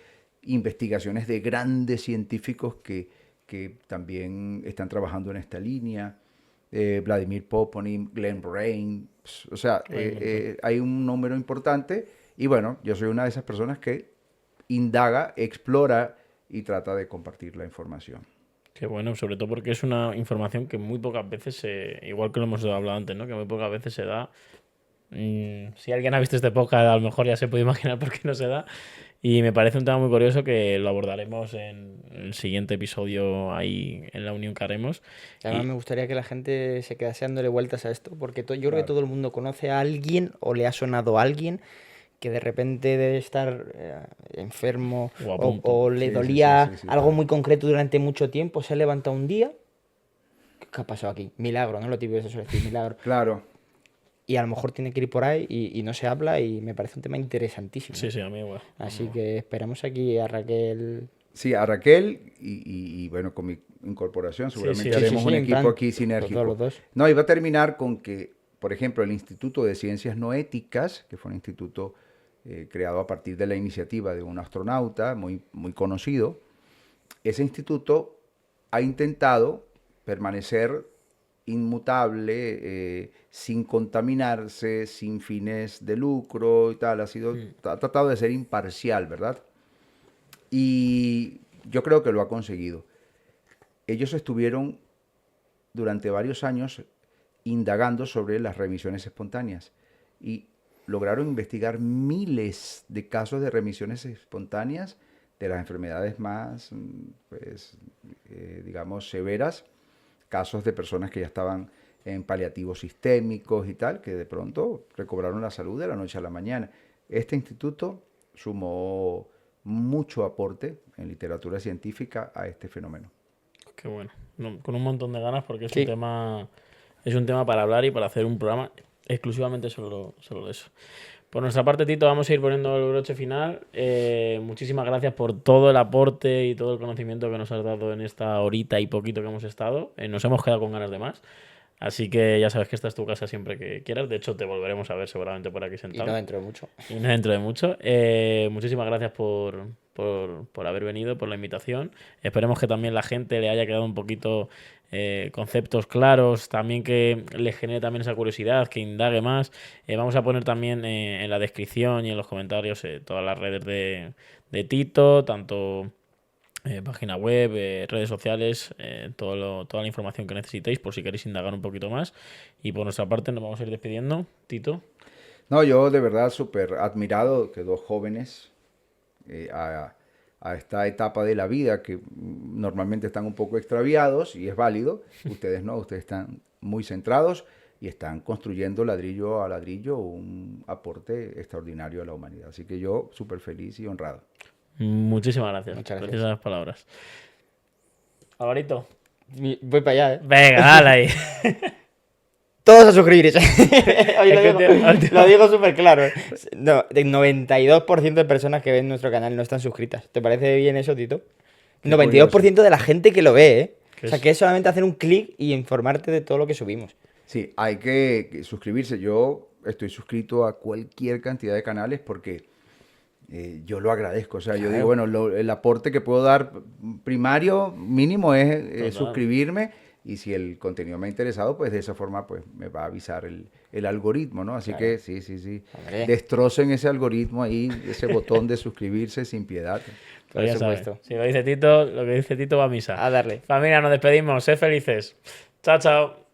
investigaciones de grandes científicos que también están trabajando en esta línea. Vladimir Poponin, Glenn Brain, o sea, hay un número importante. Y bueno, yo soy una de esas personas que indaga, explora y trata de compartir la información. Qué bueno, sobre todo porque es una información que muy pocas veces, igual que lo hemos hablado antes, ¿no? Que muy pocas veces se da. Si alguien ha visto este podcast, a lo mejor ya se puede imaginar por qué no se da. Y me parece un tema muy curioso que lo abordaremos en el siguiente episodio ahí en la unión que haremos. Además, Y- me gustaría que la gente se quedase dándole vueltas a esto, porque yo creo que Claro. todo el mundo conoce a alguien o le ha sonado a alguien que de repente debe estar enfermo O a punto. o le Sí, sí, dolía sí, sí, sí, algo claro. muy concreto durante mucho tiempo, se ha levantado un día. ¿Qué ha pasado aquí? Milagro, ¿no? Lo típico que se suele decir, milagro. Claro, Y a lo mejor tiene que ir por ahí y no se habla y me parece un tema interesantísimo. Sí, sí, a mí igual. Así que esperamos aquí a Raquel. sí, a Raquel y bueno, con mi incorporación seguramente sí, haremos sí, un en equipo plan, aquí sinérgico. los dos. No, y va a terminar con que, por ejemplo, el Instituto de Ciencias No Éticas, que fue un instituto creado a partir de la iniciativa de un astronauta muy, muy conocido, ese instituto ha intentado permanecer inmutable, sin contaminarse, sin fines de lucro y tal, ha tratado de ser imparcial, ¿verdad? Y yo creo que lo ha conseguido. Ellos estuvieron durante varios años indagando sobre las remisiones espontáneas y lograron investigar miles de casos de remisiones espontáneas de las enfermedades más, pues, digamos, severas, casos de personas que ya estaban en paliativos sistémicos y tal, que de pronto recobraron la salud de la noche a la mañana. Este instituto sumó mucho aporte en literatura científica a este fenómeno. Qué bueno. No, con un montón de ganas porque Sí. es un tema para hablar y para hacer un programa exclusivamente solo de eso. Por nuestra parte, Tito, vamos a ir poniendo el broche final. Muchísimas gracias por todo el aporte y todo el conocimiento que nos has dado en esta horita y poquito que hemos estado. Nos hemos quedado con ganas de más. Así que ya sabes que esta es tu casa siempre que quieras. De hecho, te volveremos a ver seguramente por aquí Y sentado. no dentro de mucho. Y no dentro de mucho. Muchísimas gracias por haber venido, por la invitación. Esperemos que también la gente le haya quedado un poquito conceptos claros, también que le genere también esa curiosidad, que indague más. Vamos a poner también en la descripción y en los comentarios todas las redes de Tito, tanto página web, redes sociales, toda la información que necesitéis por si queréis indagar un poquito más. Y por nuestra parte nos vamos a ir despidiendo. Tito. No, yo de verdad súper admirado que dos jóvenes a esta etapa de la vida que normalmente están un poco extraviados y es válido, ustedes no, ustedes están muy centrados y están construyendo ladrillo a ladrillo un aporte extraordinario a la humanidad. Así que yo súper feliz y honrado. Muchísimas gracias. Muchas gracias. Preciosas palabras. Alvarito. Voy para allá, ¿eh? Venga, dale ahí. Todos a suscribirse. Hoy Es que lo digo súper claro. No, el 92% de personas que ven nuestro canal no están suscritas. ¿Te parece bien eso, Tito? Qué 92% de la gente que lo ve, ¿eh? ¿Qué O sea, es? que es solamente hacer un clic y informarte de todo lo que subimos. Sí, hay que suscribirse. Yo estoy suscrito a cualquier cantidad de canales porque yo lo agradezco. O sea, yo Claro. digo, bueno, el aporte que puedo dar primario, mínimo, es Total. suscribirme. Y si el contenido me ha interesado, pues de esa forma pues me va a avisar el algoritmo, ¿no? Así Claro. que sí. Hombre. Destrocen ese algoritmo ahí, ese botón de suscribirse sin piedad. Por Pues ya sabes, supuesto. si lo dice Tito, lo que dice Tito va a misa. A darle. Familia, nos despedimos. Sed felices. Chao, chao.